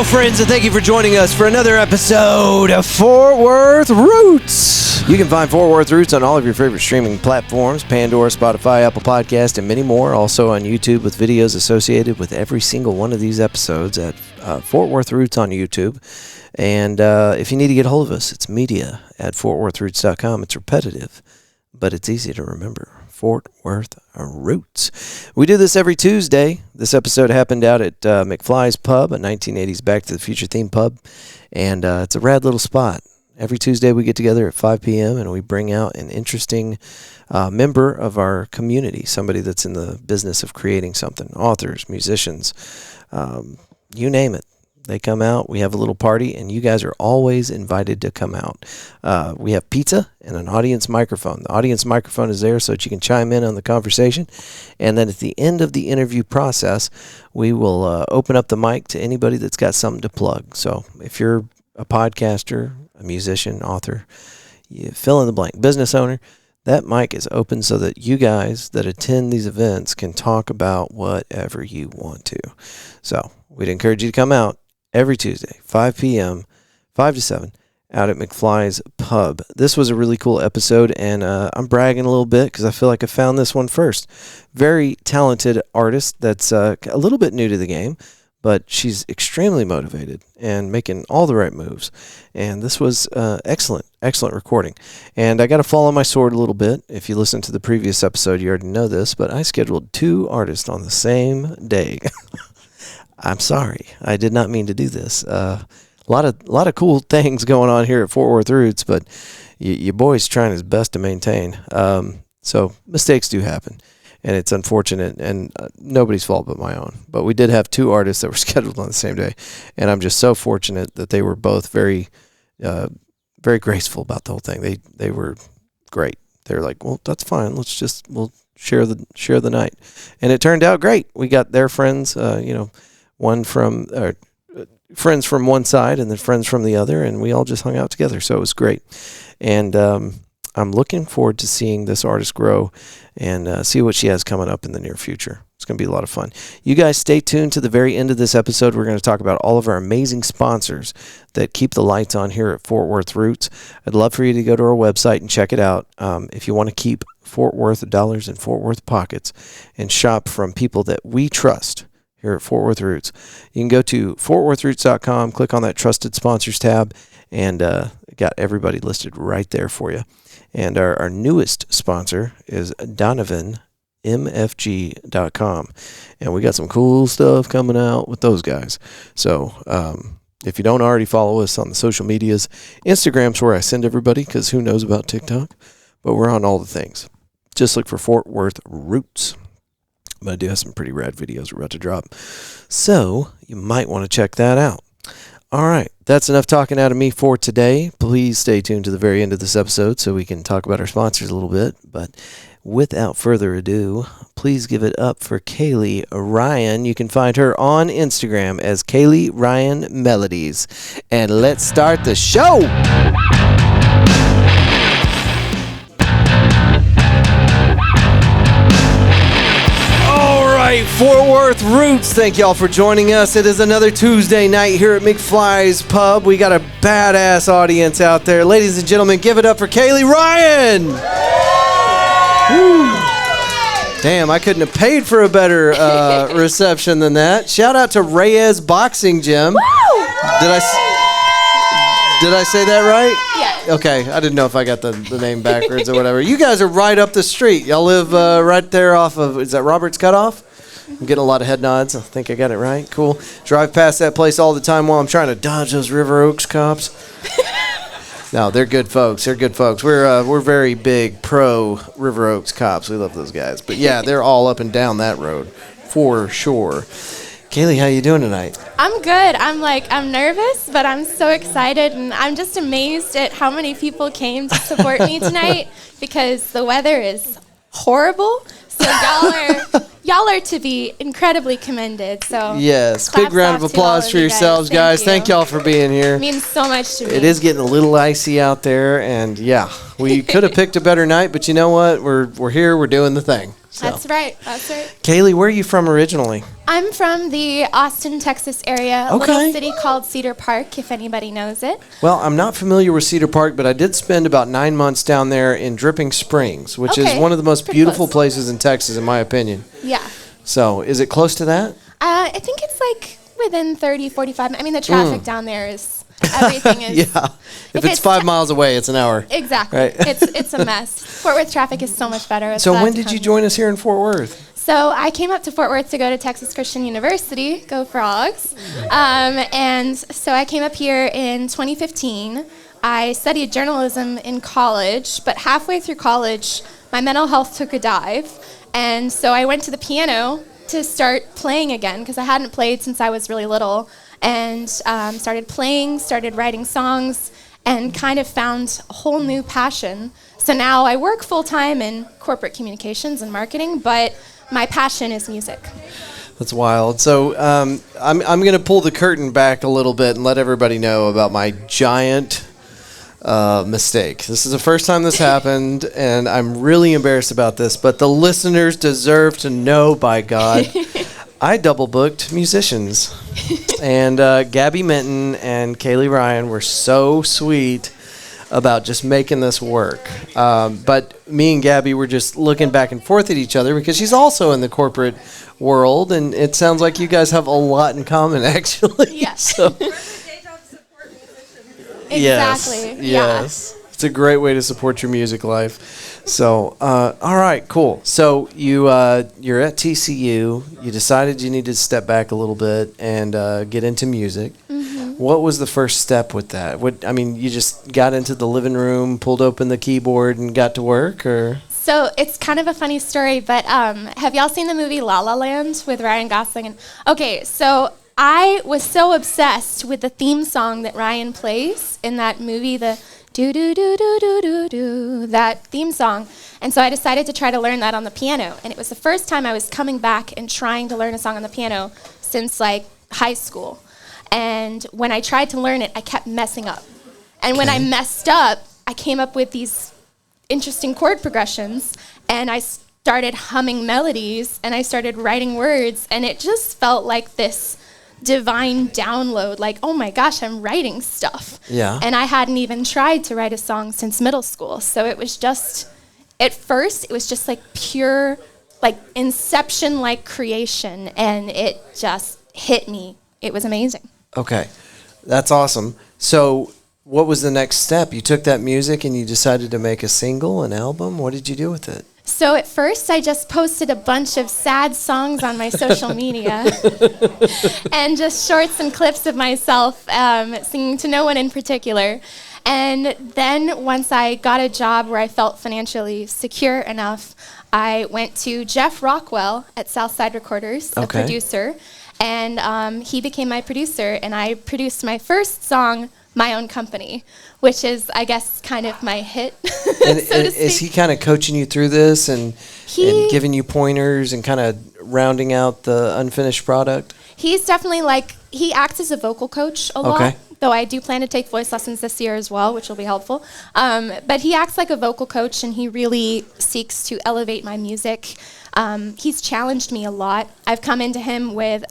friends, and thank you for joining us for another episode of Fort Worth Roots. You can find Fort Worth Roots on all of your favorite streaming platforms, Pandora, Spotify, Apple Podcast, and many more. Also on YouTube with videos associated with every single one of these episodes at Fort Worth Roots on YouTube. And if you need to get a hold of us, it's media@fortworthroots.com. It's repetitive, but it's easy to remember. Fort Worth Roots. We do this every Tuesday. This episode happened out at McFly's Pub, a 1980s Back to the Future themed pub, and it's a rad little spot. Every Tuesday we get together at 5 p.m. and we bring out an interesting member of our community, somebody that's in the business of creating something, authors, musicians, you name it. They come out, we have a little party, and you guys are always invited to come out. We have pizza and an audience microphone. The audience microphone is there so that you can chime in on the conversation. And then at the end of the interview process, we will open up the mic to anybody that's got something to plug. So if you're a podcaster, a musician, author, you fill in the blank, business owner, that mic is open so that you guys that attend these events can talk about whatever you want to. So we'd encourage you to come out every Tuesday, 5 p.m., 5 to 7, out at McFly's Pub. This was a really cool episode, and I'm bragging a little bit because I feel like I found this one first. Very talented artist that's a little bit new to the game, but she's extremely motivated and making all the right moves. And this was excellent recording. And I got to fall on my sword a little bit. If you listen to the previous episode, you already know this, but I scheduled 2 artists on the same day. I'm sorry. I did not mean to do this. A lot of cool things going on here at Fort Worth Roots, but your boy's trying his best to maintain. So mistakes do happen, and it's unfortunate, and nobody's fault but my own. But we did have 2 artists that were scheduled on the same day, and I'm just so fortunate that they were both very, very graceful about the whole thing. They were great. They were like, well, that's fine. We'll share the night, and it turned out great. We got their friends, one from friends from one side and then friends from the other, and we all just hung out together. So it was great. And I'm looking forward to seeing this artist grow and see what she has coming up in the near future. It's going to be a lot of fun. You guys stay tuned to the very end of this episode. We're going to talk about all of our amazing sponsors that keep the lights on here at Fort Worth Roots. I'd love for you to go to our website and check it out. If you want to keep Fort Worth dollars in Fort Worth pockets and shop from people that we trust here at Fort Worth Roots, you can go to fortworthroots.com, click on that Trusted Sponsors tab, and got everybody listed right there for you. And our newest sponsor is Donovan MFG.com, and we got some cool stuff coming out with those guys. So if you don't already follow us on the social medias, Instagram's where I send everybody, because who knows about TikTok, but we're on all the things. Just look for Fort Worth Roots. But I do have some pretty rad videos we're about to drop, so you might want to check that out. All right, that's enough talking out of me for today. Please stay tuned to the very end of this episode so we can talk about our sponsors a little bit. But without further ado, please give it up for Kayley Ryan. You can find her on Instagram as Kayley Ryan Melodies. And let's start the show. Fort Worth Roots, thank y'all for joining us. It is another Tuesday night here at McFly's Pub. We got a badass audience out there. Ladies and gentlemen, give it up for Kayley Ryan. Damn, I couldn't have paid for a better reception than that. Shout out to Reyes Boxing Gym. Did I say that right? Yeah. Okay, I didn't know if I got the name backwards or whatever. You guys are right up the street. Y'all live right there off of, is that Roberts Cutoff? I'm getting a lot of head nods. I think I got it right. Cool. Drive past that place all the time while I'm trying to dodge those River Oaks cops. No, they're good folks. They're good folks. We're very big pro River Oaks cops. We love those guys. But yeah, they're all up and down that road for sure. Kayley, how you doing tonight? I'm good. I'm nervous, but I'm so excited, and I'm just amazed at how many people came to support me tonight because the weather is horrible. So y'all are to be incredibly commended. So yes, big round of applause for yourselves, guys. Thank y'all for being here. It means so much to me. It is getting a little icy out there, and yeah, we could have picked a better night, but you know what? We're here. We're doing the thing. So. That's right. Kayley, where are you from originally? I'm from the Austin, Texas area, a little city called Cedar Park, if anybody knows it. Well, I'm not familiar with Cedar Park, but I did spend about 9 months down there in Dripping Springs, which is one of the most beautiful places in Texas, in my opinion. Yeah. So, is it close to that? I think it's like within 30, 45. I mean, the traffic down there is, everything is. Yeah. If it's 5 miles away, it's an hour. Exactly. Right. It's a mess. Fort Worth traffic is so much better. So when did you join us here in Fort Worth? So I came up to Fort Worth to go to Texas Christian University, go Frogs. And so I came up here in 2015. I studied journalism in college, but halfway through college, my mental health took a dive. And so I went to the piano to start playing again, because I hadn't played since I was really little. And started playing, started writing songs, and kind of found a whole new passion. So now I work full-time in corporate communications and marketing, but my passion is music. That's wild. So I'm going to pull the curtain back a little bit and let everybody know about my giant mistake. This is the first time this happened, and I'm really embarrassed about this, but the listeners deserve to know, by God. I double booked musicians. And Gabby Minton and Kayley Ryan were so sweet about just making this work. But me and Gabby were just looking back and forth at each other because she's also in the corporate world, and it sounds like you guys have a lot in common, actually. Yes. So. Exactly. Yes. It's a great way to support your music life. So, all right, cool. So you're at TCU. You decided you needed to step back a little bit and get into music. Mm-hmm. What was the first step with that? You just got into the living room, pulled open the keyboard, and got to work, or? So it's kind of a funny story, but have y'all seen the movie La La Land with Ryan Gosling? Okay, so I was so obsessed with the theme song that Ryan plays in that movie, the do-do-do-do-do-do-do, that theme song. And so I decided to try to learn that on the piano. And it was the first time I was coming back and trying to learn a song on the piano since like high school. And when I tried to learn it, I kept messing up. And when I messed up, I came up with these interesting chord progressions, and I started humming melodies, and I started writing words, and it just felt like this divine download, like, oh my gosh, I'm writing stuff. Yeah. And I hadn't even tried to write a song since middle school. So it was just, at first, it was just like pure, like Inception-like creation, and it just hit me. It was amazing. Okay. That's awesome. So what was the next step? You took that music and you decided to make a single, an album? What did you do with it? So at first, I just posted a bunch of sad songs on my social media and just shorts and clips of myself singing to no one in particular. And then once I got a job where I felt financially secure enough, I went to Jeff Rockwell at Southside Recorders, a producer, and he became my producer, and I produced my first song, My Own Company, which is, I guess, kind of my hit. And is he kind of coaching you through this and giving you pointers and kind of rounding out the unfinished product? He's definitely he acts as a vocal coach a lot, though I do plan to take voice lessons this year as well, which will be helpful. But he acts like a vocal coach, and he really seeks to elevate my music. He's challenged me a lot. I've come into him with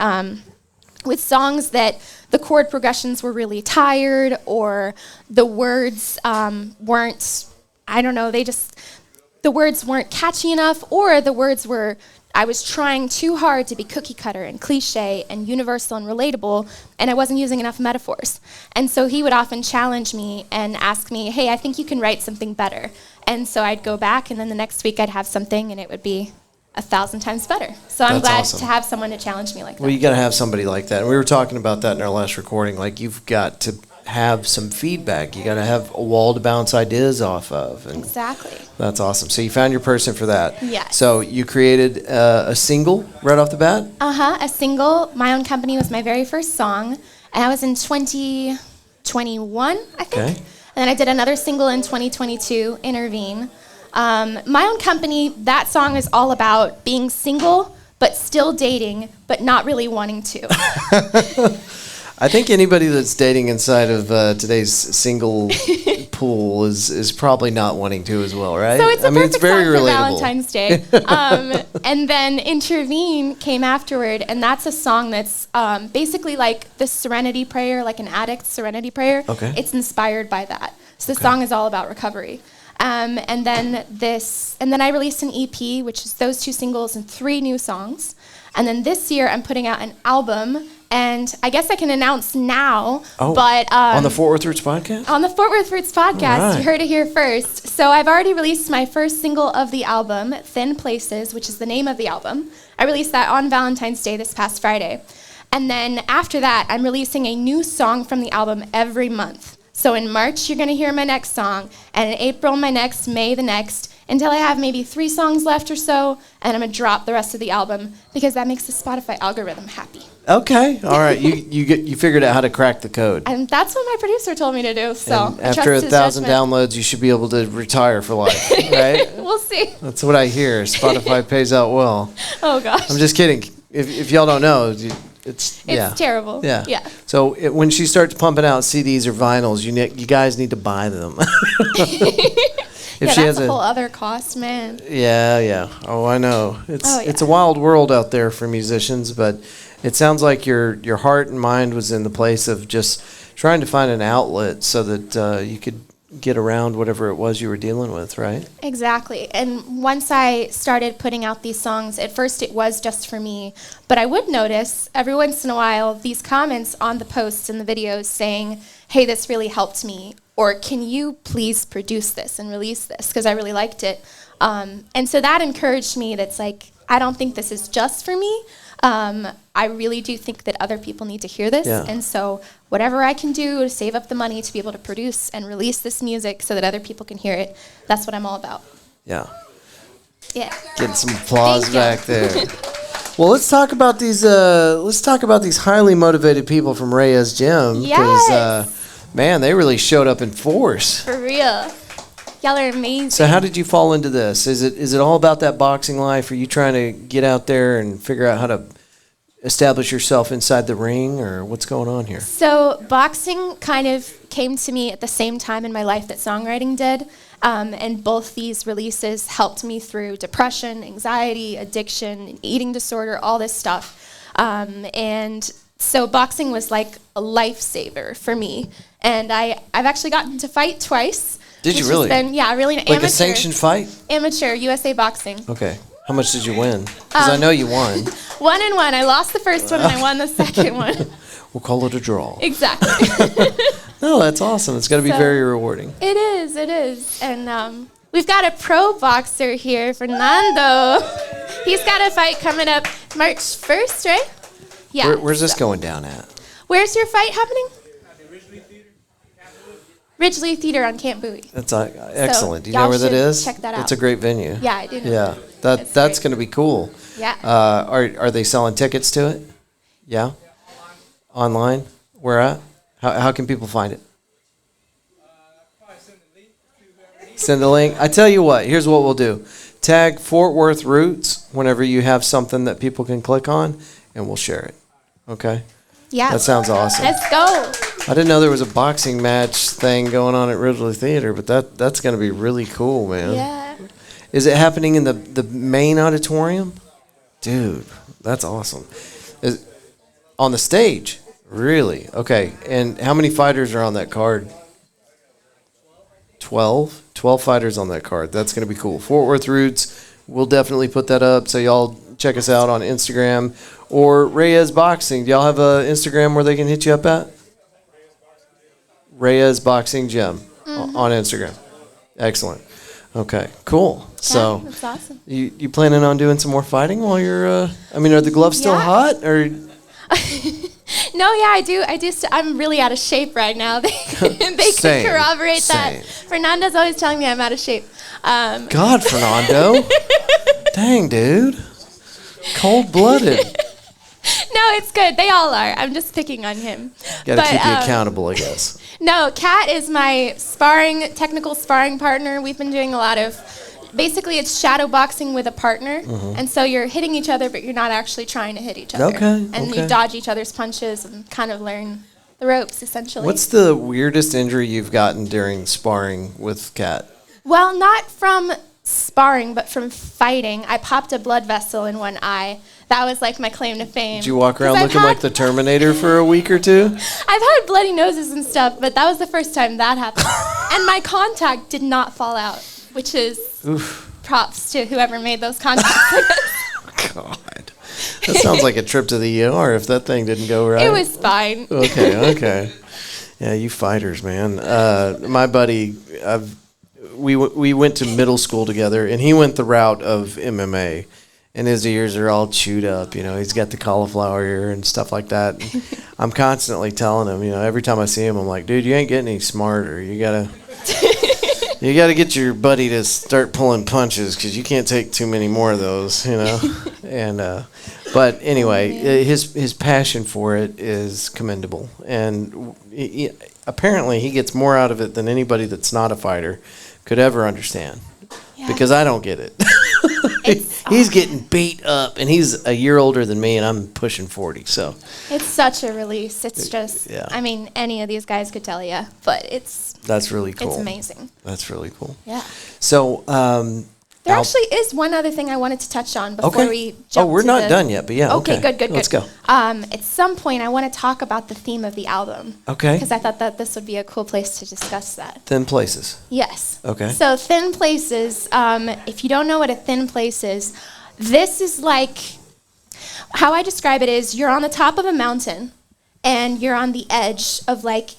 songs that the chord progressions were really tired, or the words weren't, I don't know, the words weren't catchy enough, or the words were, I was trying too hard to be cookie cutter and cliche and universal and relatable, and I wasn't using enough metaphors. And so he would often challenge me and ask me, hey, I think you can write something better. And so I'd go back, and then the next week I'd have something, and it would be 1,000 times better. So I'm glad to have someone to challenge me like that. Well, you got to have somebody like that. And we were talking about that in our last recording. Like, you've got to have some feedback. You got to have a wall to bounce ideas off of. And exactly. That's awesome. So you found your person for that. Yes. So you created a single right off the bat? A single. My Own Company was my very first song. And I was in 2021, I think. Okay. And then I did another single in 2022, Intervene. My Own Company, that song is all about being single, but still dating, but not really wanting to. I think anybody that's dating inside of today's single pool is probably not wanting to as well, right? So it's a perfect very song for relatable. Valentine's Day. And then Intervene came afterward, and that's a song that's basically like the Serenity Prayer, like an addict's Serenity Prayer. Okay. It's inspired by that. So the song is all about recovery. And then I released an EP, which is those 2 singles and 3 new songs. And then this year I'm putting out an album, and I guess I can announce now, but on the Fort Worth Roots podcast? On the Fort Worth Roots podcast, All right. You heard it here first. So I've already released my first single of the album, Thin Places, which is the name of the album. I released that on Valentine's Day this past Friday. And then after that, I'm releasing a new song from the album every month. So in March, you're going to hear my next song, and in April, my next, May, the next, until I have maybe 3 songs left or so, and I'm going to drop the rest of the album because that makes the Spotify algorithm happy. Okay, all right. You figured out how to crack the code. And that's what my producer told me to do, so And I trust after his 1,000 judgment. downloads, you should be able to retire for life, right? We'll see. That's what I hear. Spotify pays out well. Oh, gosh. I'm just kidding. If y'all don't know, it's terrible. Yeah. So when she starts pumping out CDs or vinyls, you guys need to buy them. If she that's has a whole other cost, man. Yeah. Oh, I know. It's a yeah. wild world out there for musicians, but it sounds like your heart and mind was in the place of just trying to find an outlet so that you could get around whatever it was you were dealing with, right? Exactly. And once I started putting out these songs, at first it was just for me, but I would notice every once in a while these comments on the posts and the videos saying, hey, this really helped me, or can you please produce this and release this, because I really liked it. And so that encouraged me. That's like, I don't think this is just for me. I really do think that other people need to hear this. Yeah. And so whatever I can do to save up the money to be able to produce and release this music so that other people can hear it, that's what I'm all about. Yeah. Yeah. Getting some applause Thank you. back there. Well, let's talk about these. Let's talk about these highly motivated people from Reyes Gym. Yes. Man, they really showed up in force. For real. Y'all are amazing. So how did you fall into this? Is it all about that boxing life? Are you trying to get out there and figure out how to establish yourself inside the ring, or what's going on here? So boxing kind of came to me at the same time in my life that songwriting did. And both these releases helped me through depression, anxiety, addiction, eating disorder, all this stuff. And so boxing was like a lifesaver for me. And I've actually gotten to fight twice. Did you really? Really Like a sanctioned fight? Amateur USA boxing. Okay. How much did you win? Because I know you won. 1-1. I lost the first one and I won the second one. We'll call it a draw. Exactly. No, that's awesome. It's got to be very rewarding. It is. And we've got a pro boxer here, Fernando. He's got a fight coming up March 1st, right? Yeah. Where's this going down at? Where's your fight happening? Ridgely Theater on Camp Bowie. That's excellent. Do you y'all know where that should is? check that out. It's a great venue. Yeah, I do know. Yeah, that's great. going to be cool. Yeah. Are they selling tickets to it? Yeah. Online? Where at? How can people find it? Send the link. I tell you what. Here's what we'll do. Tag Fort Worth Roots whenever you have something that people can click on, and we'll share it. Okay. Yeah. That sounds awesome. Let's go. I didn't know there was a boxing match thing going on at Ridgely Theater, but that's going to be really cool, man. Yeah. Is it happening in the main auditorium? Dude, that's awesome. On the stage? Really? Okay. And how many fighters are on that card? 12? 12 fighters on that card. That's going to be cool. Fort Worth Roots, we'll definitely put that up, so y'all check us out on Instagram. Or Reyes Boxing. Do y'all have an Instagram where they can hit you up at? Reyes Boxing Gym on Instagram. Excellent. Okay, cool. So that's awesome. You planning on doing some more fighting while you're are the gloves still hot, or No, yeah, I do. I'm really out of shape right now. They can corroborate that. Fernando's always telling me I'm out of shape. God, Fernando. Dang, dude. Cold-blooded. No, it's good. They all are. I'm just picking on him. Got to keep you accountable, I guess. No, Kat is my technical sparring partner. We've been doing a lot of, basically it's shadow boxing with a partner. And so you're hitting each other, but you're not actually trying to hit each other. Okay. And you dodge each other's punches and kind of learn the ropes, essentially. What's the weirdest injury you've gotten during sparring with Kat? Well, not from sparring, but from fighting. I popped a blood vessel in one eye. That was like my claim to fame. Did you walk around looking like the Terminator for a week or two? I've had bloody noses and stuff, but that was the first time that happened. And my contact did not fall out, which is props to whoever made those contacts. God. That sounds like a trip to the ER if that thing didn't go right. It was fine. Okay. Yeah, you fighters, man. My buddy, we went to middle school together, and he went the route of MMA. And his ears are all chewed up, he's got the cauliflower ear and stuff like that. And I'm constantly telling him, every time I see him, I'm like, dude, you ain't getting any smarter. You gotta get your buddy to start pulling punches because you can't take too many more of those, And but anyway, his passion for it is commendable, and apparently he gets more out of it than anybody that's not a fighter could ever understand. Yeah. Because I don't get it. He's getting beat up, and he's a year older than me, and I'm pushing 40. So it's such a release. It's just, I mean, any of these guys could tell you, but that's really cool. It's amazing. That's really cool. Yeah. So there actually is one other thing I wanted to touch on before we jump. Oh, we're not done yet, but yeah. Okay, good. Let's go. At some point, I want to talk about the theme of the album. Okay. Because I thought that this would be a cool place to discuss that. Thin Places. Yes. Okay. So Thin Places, if you don't know what a thin place is, this is like, how I describe it is you're on the top of a mountain and you're on the edge of like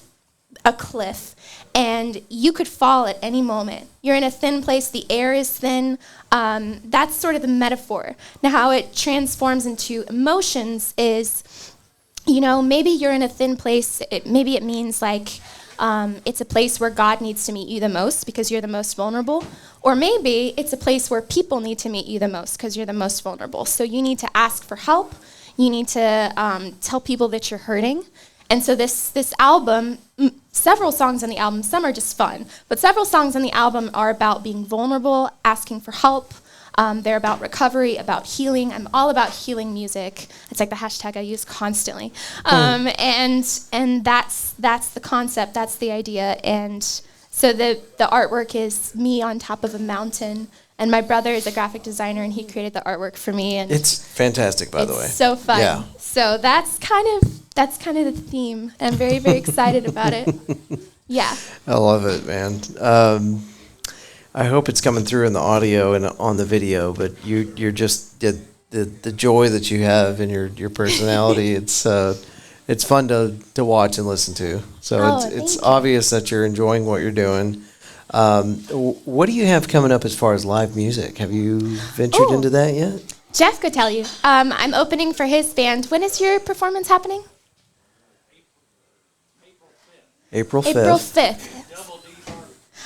a cliff and you could fall at any moment. You're in a thin place, the air is thin. That's sort of the metaphor. Now how it transforms into emotions is, maybe you're in a thin place, maybe it means like, it's a place where God needs to meet you the most because you're the most vulnerable. Or maybe it's a place where people need to meet you the most because you're the most vulnerable. So you need to ask for help. You need to tell people that you're hurting. And so this album, several songs on the album, some are just fun, but several songs on the album are about being vulnerable, asking for help. They're about recovery, about healing. I'm all about healing music. It's like the hashtag I use constantly. And that's the concept, that's the idea. And so the artwork is me on top of a mountain. And my brother is a graphic designer, and he created the artwork for me. And it's fantastic, by the way. It's so fun. Yeah. So that's kind of the theme. I'm very, very excited about it. Yeah. I love it, man. I hope it's coming through in the audio and on the video, but you're just the joy that you have in your personality. It's fun to watch and listen to. So it's obvious that you're enjoying what you're doing. What do you have coming up as far as live music? Have you ventured into that yet? Jeff could tell you. I'm opening for his band. When is your performance happening? April 5th. April 5th.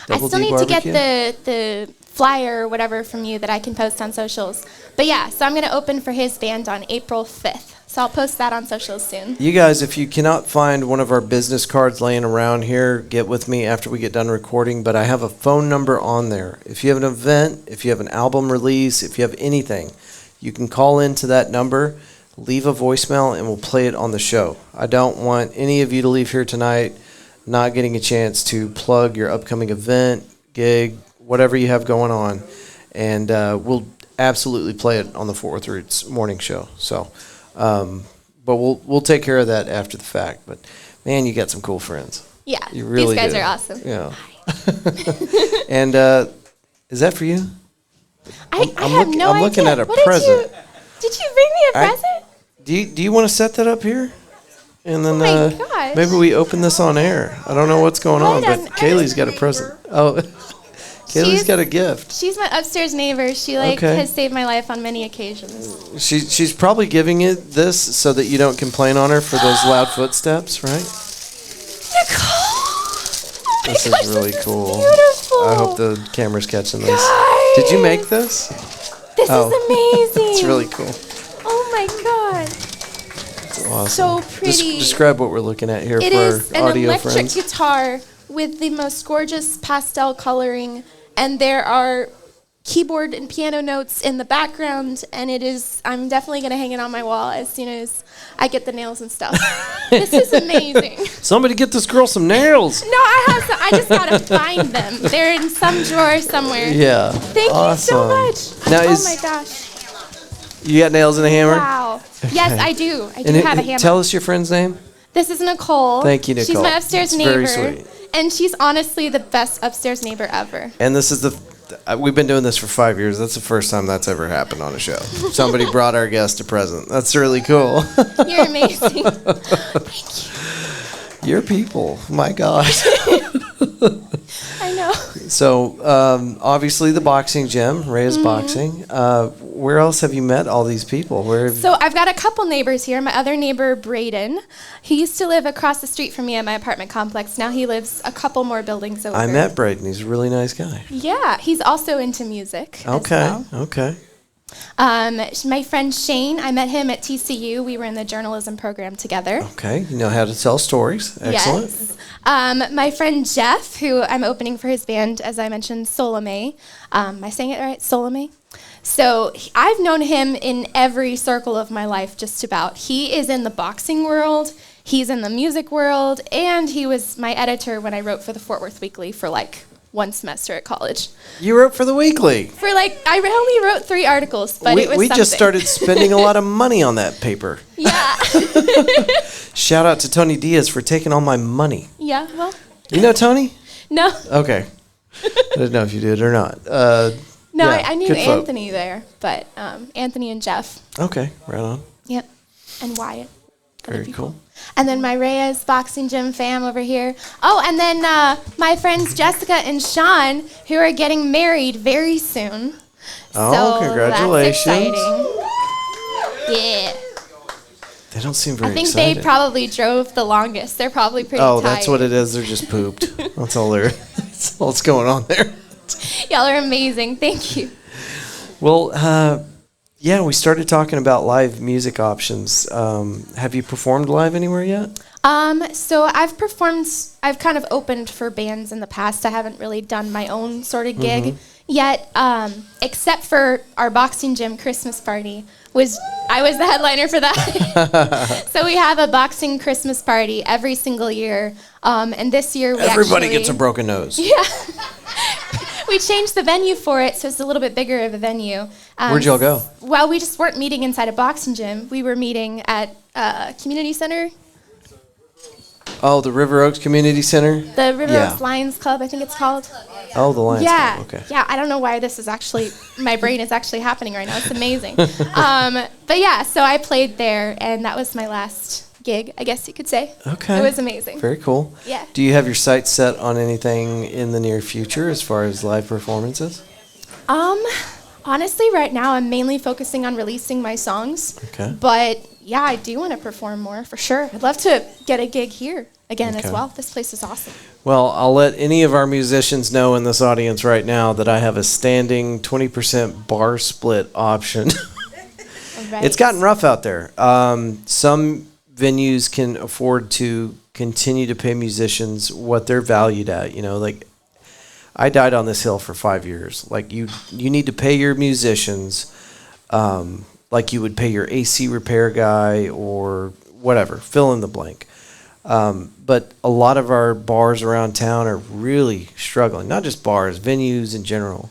I still need to get barbecue? the flyer or whatever from you that I can post on socials. But yeah, so I'm going to open for his band on April 5th. So I'll post that on socials soon. You guys, if you cannot find one of our business cards laying around here, get with me after we get done recording. But I have a phone number on there. If you have an event, if you have an album release, if you have anything, you can call into that number, leave a voicemail, and we'll play it on the show. I don't want any of you to leave here tonight not getting a chance to plug your upcoming event, gig, whatever you have going on. And we'll absolutely play it on the Fort Worth Roots morning show. So, but we'll take care of that after the fact. But man, you got some cool friends. Yeah, you really these guys do. are awesome. Yeah. And is that for you? I have no idea. I'm looking at a present. Did you bring me a present? Do you want to set that up here? And then gosh. maybe we open this on air. I don't know what's going on, but Kayley's got a present. Oh, Kayley's got a gift. She's my upstairs neighbor. She has saved my life on many occasions. She's probably giving it this so that you don't complain on her for those loud footsteps, right? Nicole! This is really cool. Beautiful. I hope the camera's catching this. Guys, Did you make this? This is amazing. It's really cool. Oh my god. It's awesome. So pretty. Describe what we're looking at here It for is our an audio electric friends. guitar with the most gorgeous pastel coloring, and there are keyboard and piano notes in the background, and I'm definitely going to hang it on my wall as soon as I get the nails and stuff. This is amazing. Somebody get this girl some nails. No, I just got to find them. They're in some drawer somewhere. Yeah. Thank you so much. Now oh my gosh. You got nails and a hammer? Wow. Okay. Yes, I do. I do have a hammer. Tell us your friend's name. This is Nicole. Thank you, Nicole. She's my upstairs neighbor. Very sweet. And she's honestly the best upstairs neighbor ever. And this is we've been doing this for 5 years. That's the first time that's ever happened on a show. Somebody brought our guest a present. That's really cool. You're amazing. Thank you. Your people. My gosh. I know. So, obviously the boxing gym, Rhea's Boxing. Where else have you met all these people? So I've got a couple neighbors here. My other neighbor, Braden, he used to live across the street from me at my apartment complex. Now he lives a couple more buildings over. I met Braden. He's a really nice guy. Yeah, he's also into music. Okay, as well. okay. My friend Shane, I met him at TCU. We were in the journalism program together. Okay, you know how to tell stories. Excellent. Yes. My friend Jeff, who I'm opening for his band, as I mentioned, Solome. Am I saying it right? Solome? So I've known him in every circle of my life, just about. He is in the boxing world, he's in the music world, and he was my editor when I wrote for the Fort Worth Weekly for like 1 semester at college. You wrote for the Weekly. I only wrote 3 articles, but it was we something. just started spending a lot of money on that paper. Yeah. Shout out to Tony Diaz for taking all my money. Yeah, well. You know Tony? No. Okay. I didn't know if you did or not. No, yeah, I knew good folk. Anthony there, but Anthony and Jeff. Okay, right on. Yep. And Wyatt. Very cool. And then my Rhea's Boxing Gym fam over here. Oh, and then my friends Jessica and Sean, who are getting married very soon. Oh, so congratulations. That's exciting. Yeah. They don't seem very I think excited. they probably drove the longest. They're probably pretty tired. Oh, that's what it is. They're just pooped. That's all that's all that's going on there. Y'all are amazing. Thank you. Well, yeah, we started talking about live music options. Have you performed live anywhere yet? So I've kind of opened for bands in the past. I haven't really done my own sort of gig yet, except for our boxing gym Christmas party. I was the headliner for that. So we have a boxing Christmas party every single year. And this year Everybody gets a broken nose. Yeah. We changed the venue for it, so it's a little bit bigger of a venue. Where'd y'all go? Well, we just weren't meeting inside a boxing gym. We were meeting at community center. Oh, the River Oaks Community Center? The River Oaks Lions Club, I think it's called. Oh, the Lions Club, okay. Yeah, I don't know why this is actually, my brain is actually happening right now. It's amazing. But yeah, so I played there, and that was my last gig, I guess you could say. Okay. It was amazing. Very cool. Yeah. Do you have your sights set on anything in the near future as far as live performances? Honestly, right now I'm mainly focusing on releasing my songs. Okay. But yeah, I do want to perform more for sure. I'd love to get a gig here again as well. This place is awesome. Well, I'll let any of our musicians know in this audience right now that I have a standing 20% bar split option. Right. It's gotten rough out there. Some venues can afford to continue to pay musicians what they're valued at. You know, like I died on this hill for 5 years. Like you need to pay your musicians like you would pay your AC repair guy or whatever, fill in the blank. But a lot of our bars around town are really struggling, not just bars, venues in general.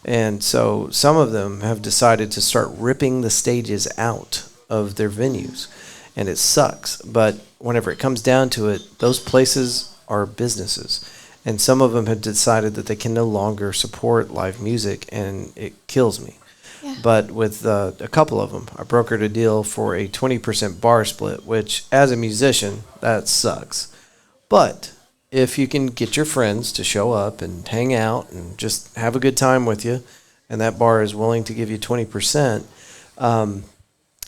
And so some of them have decided to start ripping the stages out of their venues. And it sucks. But whenever it comes down to it, those places are businesses. And some of them have decided that they can no longer support live music, and it kills me. Yeah. But with a couple of them, I brokered a deal for a 20% bar split, which as a musician, that sucks. But if you can get your friends to show up and hang out and just have a good time with you, and that bar is willing to give you 20%,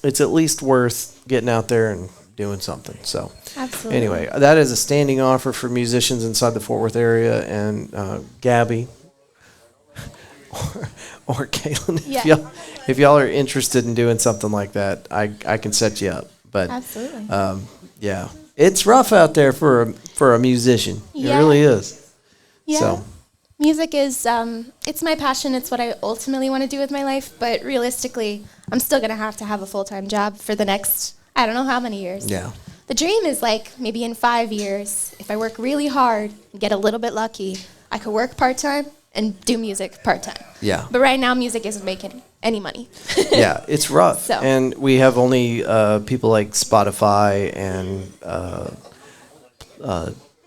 it's at least worth getting out there and doing something. So absolutely. Anyway, that is a standing offer for musicians inside the Fort Worth area, and Gabby or Kaylin, if y'all are interested in doing something like that, I can set you up. But absolutely. Yeah, it's rough out there for a musician. It really is. Yeah. So Music is, it's my passion. It's what I ultimately want to do with my life. But realistically, I'm still going to have a full-time job for the next, I don't know how many years. Yeah. The dream is like maybe in 5 years, if I work really hard and get a little bit lucky, I could work part-time and do music part-time. Yeah. But right now, music isn't making any money. Yeah, it's rough. So. And we have only people like Spotify and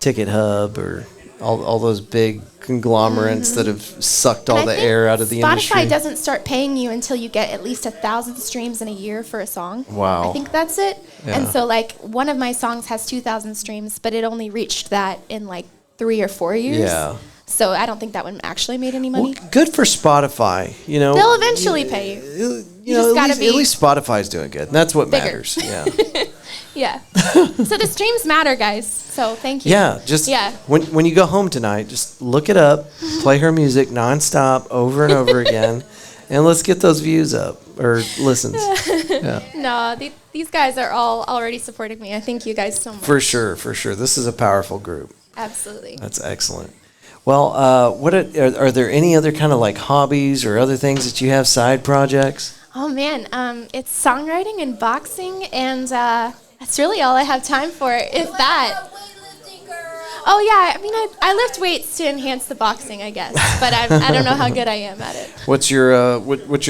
Ticket Hub or all those big conglomerates that have sucked all the air out of the industry. Spotify doesn't start paying you until you get at least 1,000 streams in a year for a song. Wow. I think that's it. Yeah. And so, like, one of my songs has 2,000 streams, but it only reached that in, like, 3 or 4 years. Yeah. So I don't think that one actually made any money. Well, good for Spotify, you know. They'll eventually pay you. You know, just gotta at least Spotify's doing good. And that's what bigger. matters. Yeah. Yeah. So the streams matter, guys. So thank you. Yeah, just when you go home tonight, just look it up, play her music nonstop over and over again, and let's get those views up or listens. Yeah. No, these guys are all already supporting me. I thank you guys so much. For sure. This is a powerful group. Absolutely. That's excellent. Well, what are there any other kind of like hobbies or other things that you have, side projects? Oh man, it's songwriting and boxing, and that's really all I have time for. If that. Oh yeah, I mean I lift weights to enhance the boxing, I guess, but I don't know how good I am at it. What's your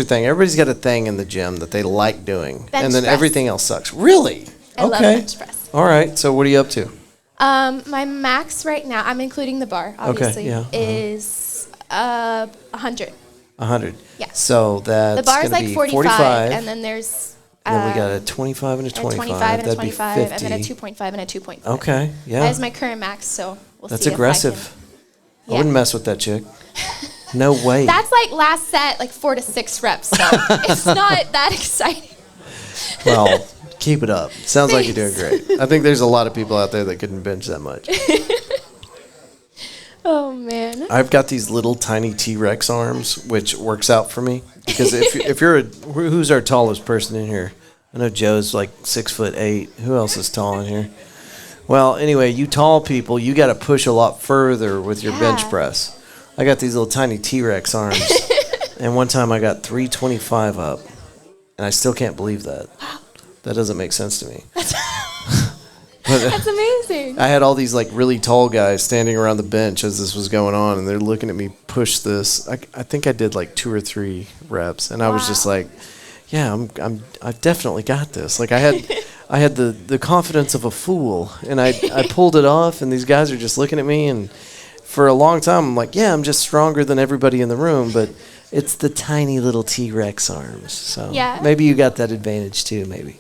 thing? Everybody's got a thing in the gym that they like doing, and then press. everything else sucks. Really? I love bench press. All right. So what are you up to? My max right now, I'm including the bar, obviously, is 100. 100. Yeah. So that's the bar's like 45, and then there's then we got a 25 and a 25. 25 and a That'd 25, be and 50. then a 2.5 and a 2.5. Okay. Yeah. That is my current max, so we'll That's see. aggressive. If I wouldn't mess with that chick. No way. That's like last set, like 4 to 6 reps, so it's not that exciting. Well, keep it up. Sounds like you're doing great. I think there's a lot of people out there that couldn't bench that much. Oh, man. I've got these little tiny T-Rex arms, which works out for me. Because if you're who's our tallest person in here? I know Joe's like 6'8". Who else is tall in here? Well, anyway, you tall people, you got to push a lot further with your bench press. I got these little tiny T-Rex arms. And one time I got 325 up. And I still can't believe that. That doesn't make sense to me. That's amazing. I had all these like really tall guys standing around the bench as this was going on, and they're looking at me push this. I think I did like 2 or 3 reps, and I was just like, "Yeah, I've definitely got this." Like I had the confidence of a fool, and I pulled it off, and these guys are just looking at me, and for a long time I'm like, "Yeah, I'm just stronger than everybody in the room," but it's the tiny little T-Rex arms. So maybe you got that advantage too. Maybe.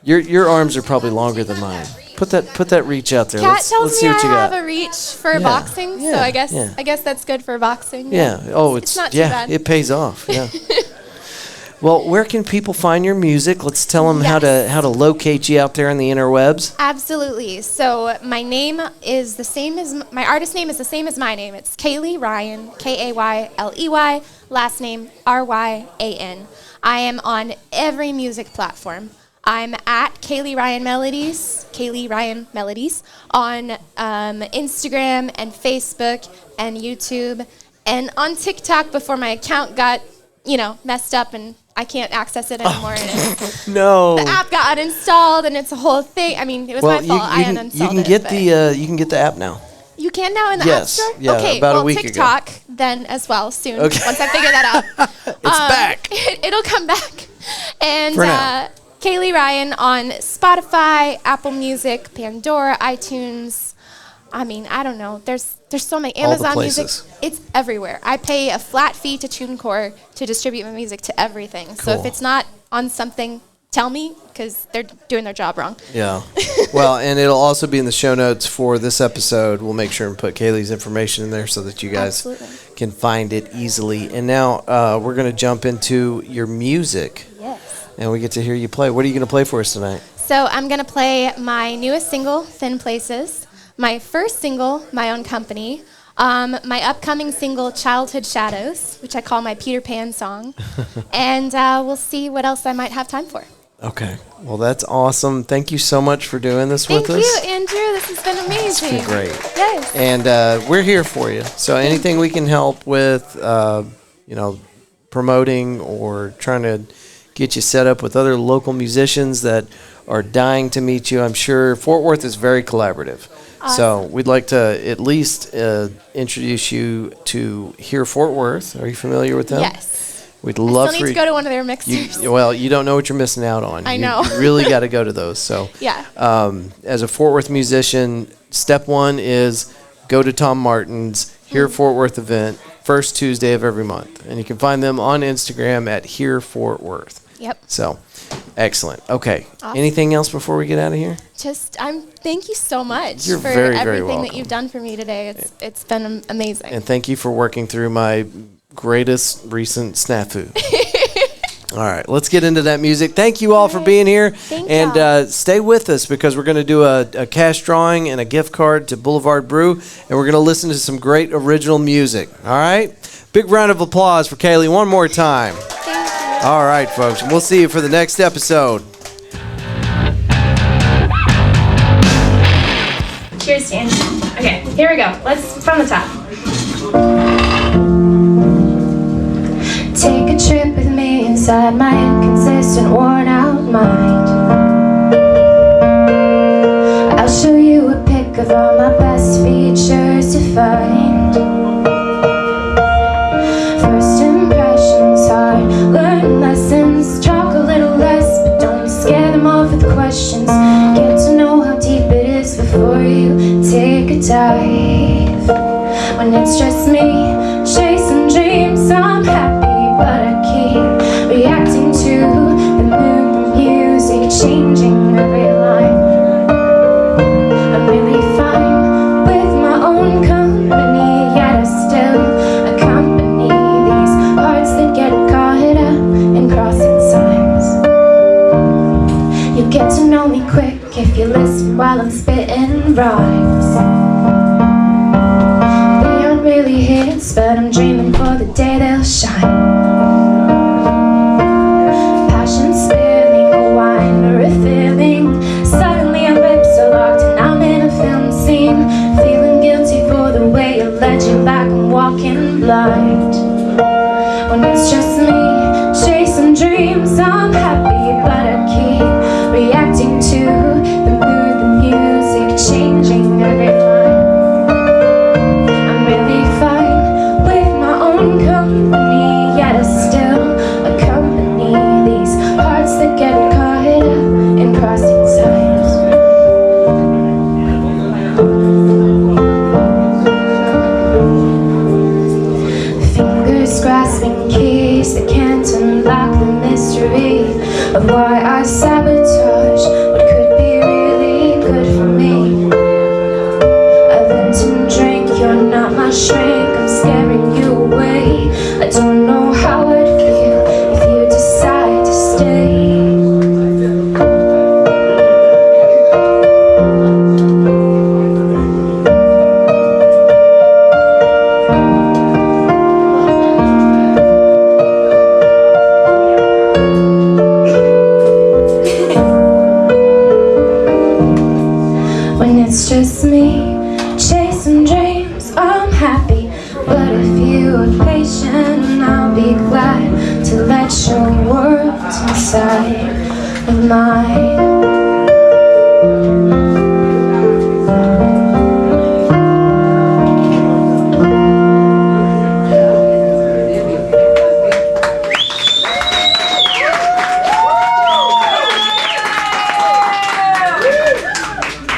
Your arms are probably longer than mine. Put that reach out there. Kat let's tells see me what you I got. have a reach for boxing, so I guess that's good for boxing. Yeah. Oh, it's not too bad. It pays off. Yeah. Well, where can people find your music? Let's tell them how to locate you out there in the interwebs. Absolutely. So my name is the same as my artist name is the same as my name. It's Kayley Ryan, Kayley. Last name Ryan. I am on every music platform. I'm at Kayley Ryan Melodies on Instagram and Facebook and YouTube and on TikTok before my account got, messed up and I can't access it anymore. No. The app got uninstalled and it's a whole thing. I mean, it was my fault. I uninstalled it. You can get the app now. You can now in the App Store? Yeah, okay, about a week TikTok ago. Then as well soon. Okay. Once I figure that out. It's back. It'll come back. And For now. Kayley Ryan on Spotify, Apple Music, Pandora, iTunes. I mean, I don't know. There's so many. Amazon Music. It's everywhere. I pay a flat fee to TuneCore to distribute my music to everything. Cool. So if it's not on something, tell me because they're doing their job wrong. Yeah. Well, and it'll also be in the show notes for this episode. We'll make sure and put Kayley's information in there so that you guys can find it easily. And now we're going to jump into your music. Yes. And we get to hear you play. What are you going to play for us tonight? So I'm going to play my newest single, Thin Places, my first single, My Own Company, my upcoming single, Childhood Shadows, which I call my Peter Pan song, and we'll see what else I might have time for. Okay. Well, that's awesome. Thank you so much for doing this with us. Thank you, Andrew. This has been amazing. It's been great. Yes. And we're here for you. So anything we can help with, promoting or trying to get you set up with other local musicians that are dying to meet you. I'm sure Fort Worth is very collaborative. Awesome. So we'd like to at least introduce you to Here Fort Worth. Are you familiar with them? Yes. We'd love I still need to go to one of their mixers. You don't know what you're missing out on. I know. You really got to go to those. So Yeah. As a Fort Worth musician, step one is go to Tom Martin's Here Fort Worth event, first Tuesday of every month. And you can find them on Instagram at Here Fort Worth. Yep. So, excellent. Okay. Awesome. Anything else before we get out of here? Thank you so much You're for very, very everything welcome. that you've done for me today. It's been amazing. And thank you for working through my greatest recent snafu. All right, let's get into that music. Thank you all for being here. Thank and y'all. Stay with us because we're going to do a cash drawing and a gift card to Boulevard Brew, and we're going to listen to some great original music. All right? Big round of applause for Kayley one more time. Thank you. All right, folks. We'll see you for the next episode. Cheers, Dan. Okay, here we go. Let's from the top. Take a trip with me inside my inconsistent, worn-out mind. I'll show you a pic of all my best features to find. First impressions hard, learn lessons, talk a little less, but don't scare them off with questions. Get to know how deep it is before you take a dive. When it's just me, chasing dreams, I'm happy. But I keep reacting to the mood, the music, changing every line. I'm really fine with my own company, yet I still accompany these hearts that get caught up in crossing signs. You get to know me quick if you listen while I'm spitting rhymes. They aren't really hits, but I'm dreaming for the day they'll shine. Suddenly our lips are locked and I'm in a film scene, feeling guilty for the way you led you back and walking blind. When it's just me, chasing dreams, I'm happy, but I keep reacting to the mood, the music, changing every line. I'm really fine with my own company, yet I still accompany these hearts that get caught up in crossing signs. Fingers grasping keys that can't unlock the mystery of why I sabotage what could be really good for me. I vent and drink, you're not my shrink, I'm scaring you away. I don't know how I'd feel if you decide to stay. When it's just me, chasing dreams, I'm happy. But if you are patient, I'll be glad to let your world inside of mine.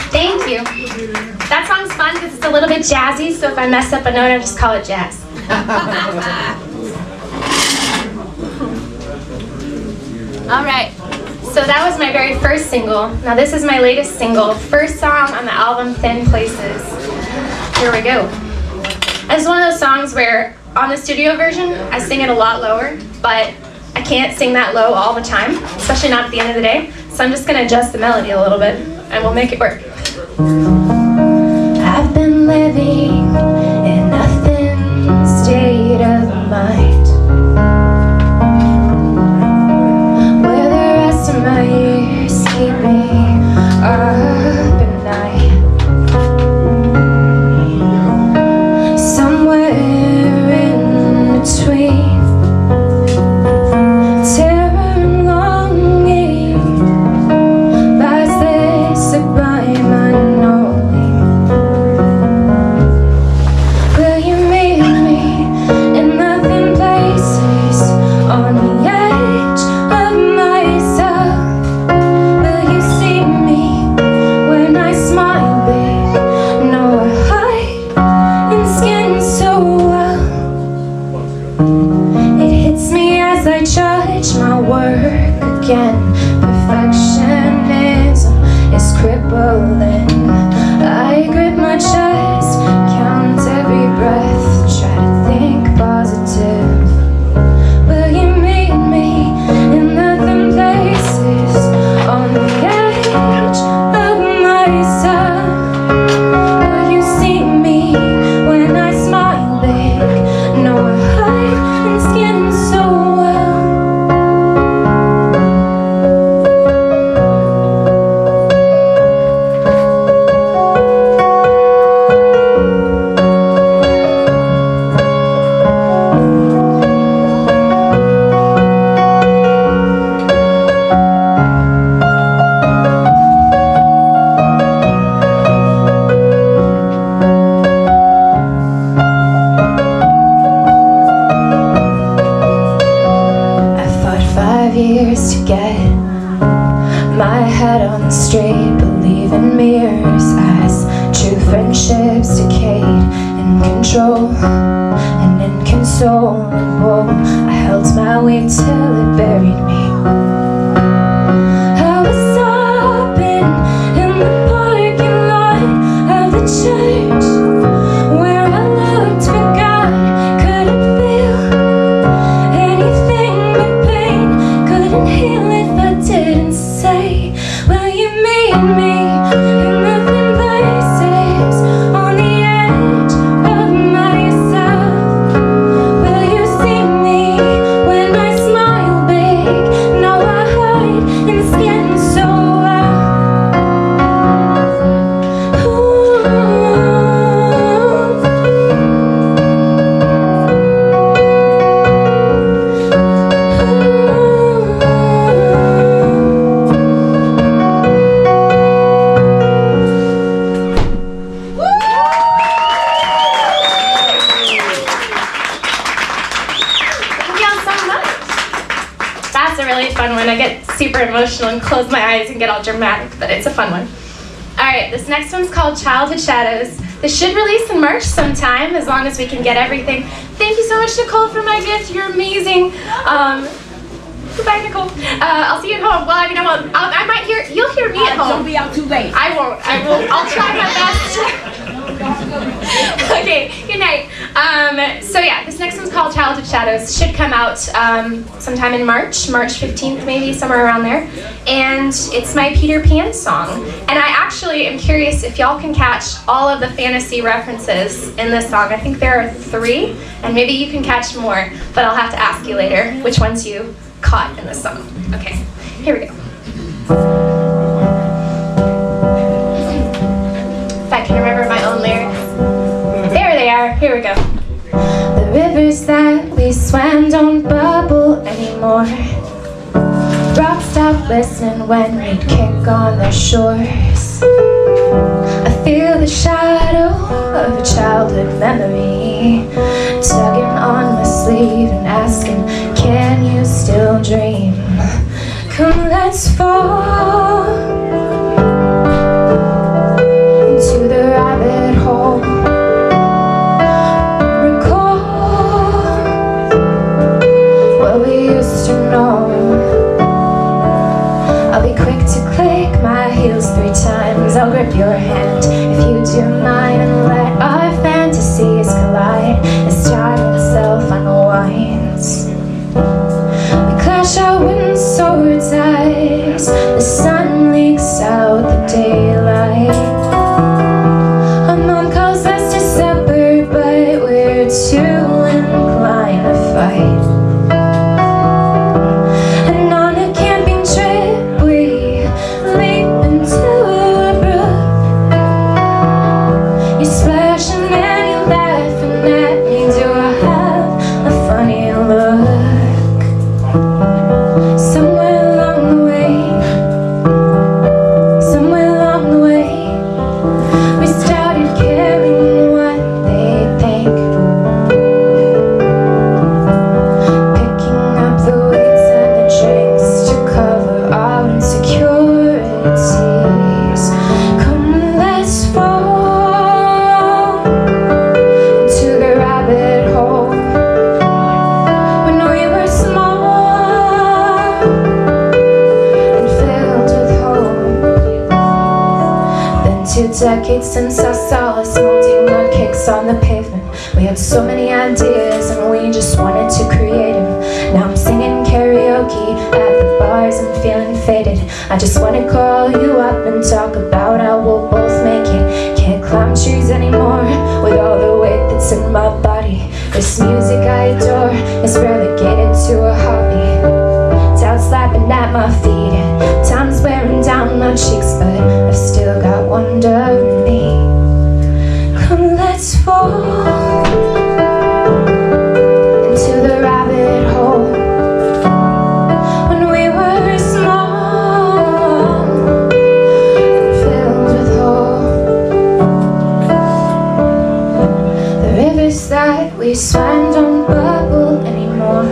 Thank you. That song's fun because it's a little bit jazzy, so if I mess up a note, I just call it jazz. All right. So that was my very first single. Now this is my latest single, first song on the album Thin Places. Here we go. It's one of those songs where on the studio version, I sing it a lot lower, but I can't sing that low all the time, especially not at the end of the day. So I'm just gonna adjust the melody a little bit and we'll make it work. I've been living in a thin state of mind, where the rest of my my head on the street, believe in mirrors as true friendships decayed. In control and inconsolable, I held my weight till it buried me. I was sobbing in the parking lot of the church where I looked for God. Couldn't feel anything but pain, couldn't heal if I didn't say, will you meet me in the thin places on the edge of myself? Will you see me when I smile big? No, I hide in skin so Thank y'all so much. That's a really fun one. I get super emotional and close my eyes and get all dramatic, but it's a fun one. All right, this next one's called Childhood Shadows. This should release in March sometime, as long as we can get everything. Thank you so much, Nicole, for my gift. You're amazing. Goodbye, Nicole. I'll see you at home. Well, I mean, I might hear. You'll hear me at home. Don't be out too late. I won't. I will. I'll try my best. Okay, good night. So yeah, this next one's called Childhood Shadows. Should come out sometime in March 15th maybe, somewhere around there. And it's my Peter Pan song. And I actually am curious if y'all can catch all of the fantasy references in this song. I think there are 3, and maybe you can catch more, but I'll have to ask you later which ones you caught in this song. Okay, here we go. If I can remember my own lyrics. There they are. Here we go. the rivers that we swam don't bubble anymore. Rocks stop listening when we'd kick on their shores. I feel the shadow of a childhood memory tugging on my sleeve and asking, can you still dream? Come, let's fall into the rabbit hole. Recall what we used to know. I'll be quick to click my heels 3 times. I'll grip your hand if you do mine, and let our fantasies collide as time itself unwinds. We clash our wooden swords as the sun leaks out the daylight. Our mom calls us to supper, but we're too inclined to fight. And on a camping trip, we leap into a brook. You splash and then you laugh, and at me do I have a funny look. Somewhere along the way, we started caring what they think. Picking up the weights and the drinks to cover our insecurities. Come, let's fall into the rabbit hole. When we were small and filled with hope. Been 2 decades since I saw us molding mud cakes on the pavement. We had so many ideas and we just wanted to create them. Now I'm singing karaoke at the bars and feeling faded. I just wanna call you up and talk about how we'll both make it. Can't climb trees anymore with all the weight that's in my body. This music I adore is relegated to a hobby. Doubt slapping at my feet, time's wearing down my cheeks, but I've still got wonder in me. Come, let's fall into the rabbit hole. When we were small and filled with hope. The rivers that we swam don't bubble anymore.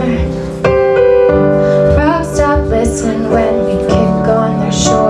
Rocks stop listening when we kick on their shore.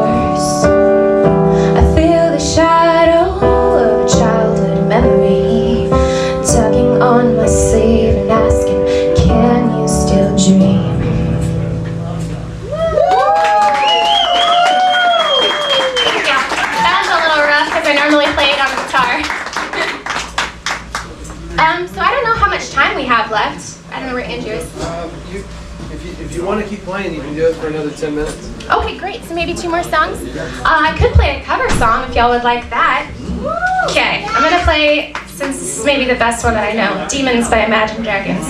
you want to keep playing, you can do it for another 10 minutes. Okay, great. So maybe 2 more songs. I could play a cover song if y'all would like that. Okay, I'm gonna play, since this is maybe the best one that I know, Demons by Imagine Dragons.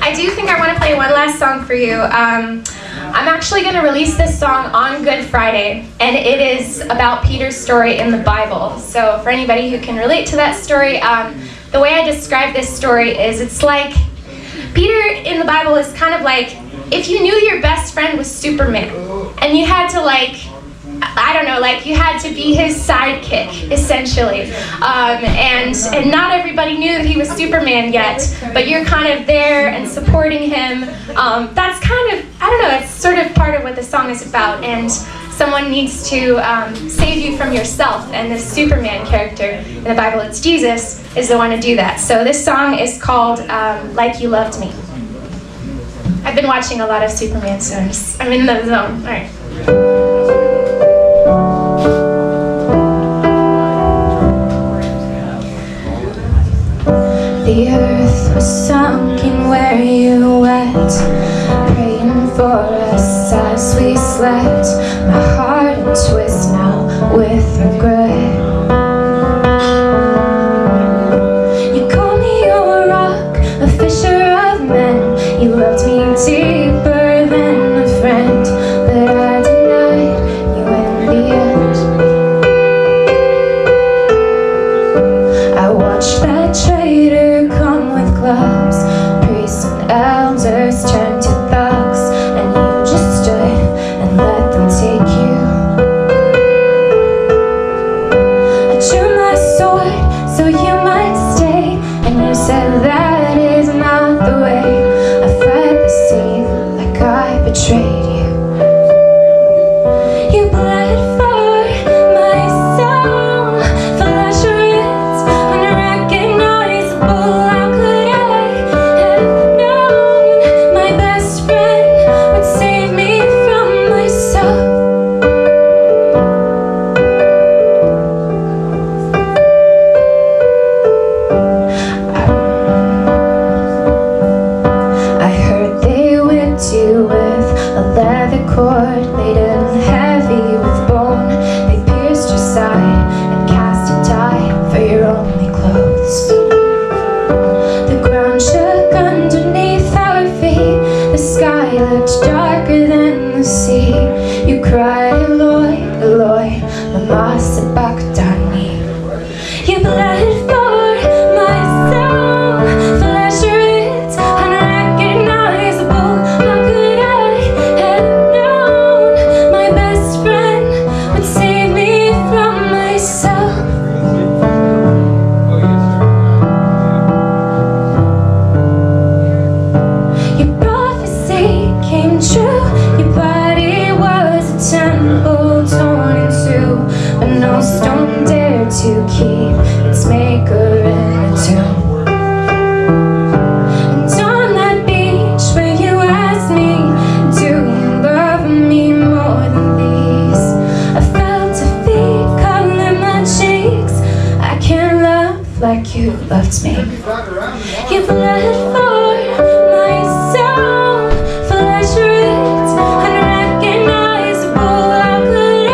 I do think I want to play one last song for you. I'm actually going to release this song on Good Friday, and it is about Peter's story in the Bible. So for anybody who can relate to that story, the way I describe this story is it's like Peter in the Bible is kind of like if you knew your best friend was Superman, and you had to you had to be his sidekick, essentially. And not everybody knew that he was Superman yet, but you're kind of there and supporting him. That's kind of, it's sort of part of what the song is about. And someone needs to save you from yourself, and this Superman character in the Bible, it's Jesus, is the one to do that. So this song is called Like You Loved Me. I've been watching a lot of Superman, so I'm in the zone. All right. The earth was sunken where you went, praying for us as we slept. My heart in twist now with regret. You call me your rock, a fisher of men. You loved me deeper than a friend, but I denied you in the end. I watched that traitor come with clubs, priests and elders turned to thugs, and you just stood and let them take you. I drew my sword so you might stay, betrayed you. You bled for my soul, flesh ripped, unrecognizable. How could I have known my best friend would save me from myself? I heard they whipped you with a leather cord laden heavy with bone. They pierced your side and cast a die for your only clothes. The ground shook underneath our feet. The sky looked darker than the sea. You cried, Eloi, Eloi, lama sabachthani. You bled for my soul, flesh ripped, unrecognizable. How could I have known my best friend would save me from myself? Your prophecy came true. Your body was a temple torn in two, but no stone dared to keep its maker in a tomb. And on that beach where you asked me, do you love me more than these? I felt a feet calling my cheeks. I can't love like you loved me. You bled for my soul, flesh ripped, unrecognizable. How could I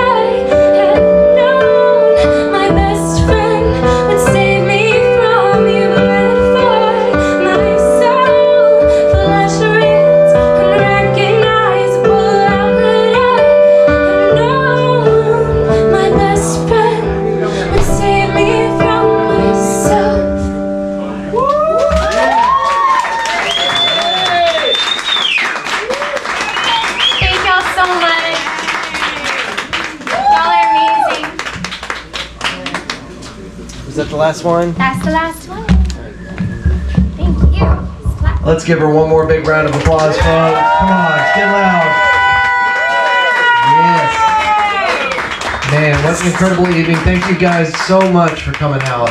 have known my best friend would save me from you? Bled for my soul, flesh ripped, unrecognizable. How could I have known my best friend would save me from myself? Thank y'all so much. Y'all are amazing. Was that the last one? That's the last one. Thank you. Clap. Let's give her one more big round of applause, folks. Come on, let's get loud. Yes. Man, what an incredible evening. Thank you guys so much for coming out.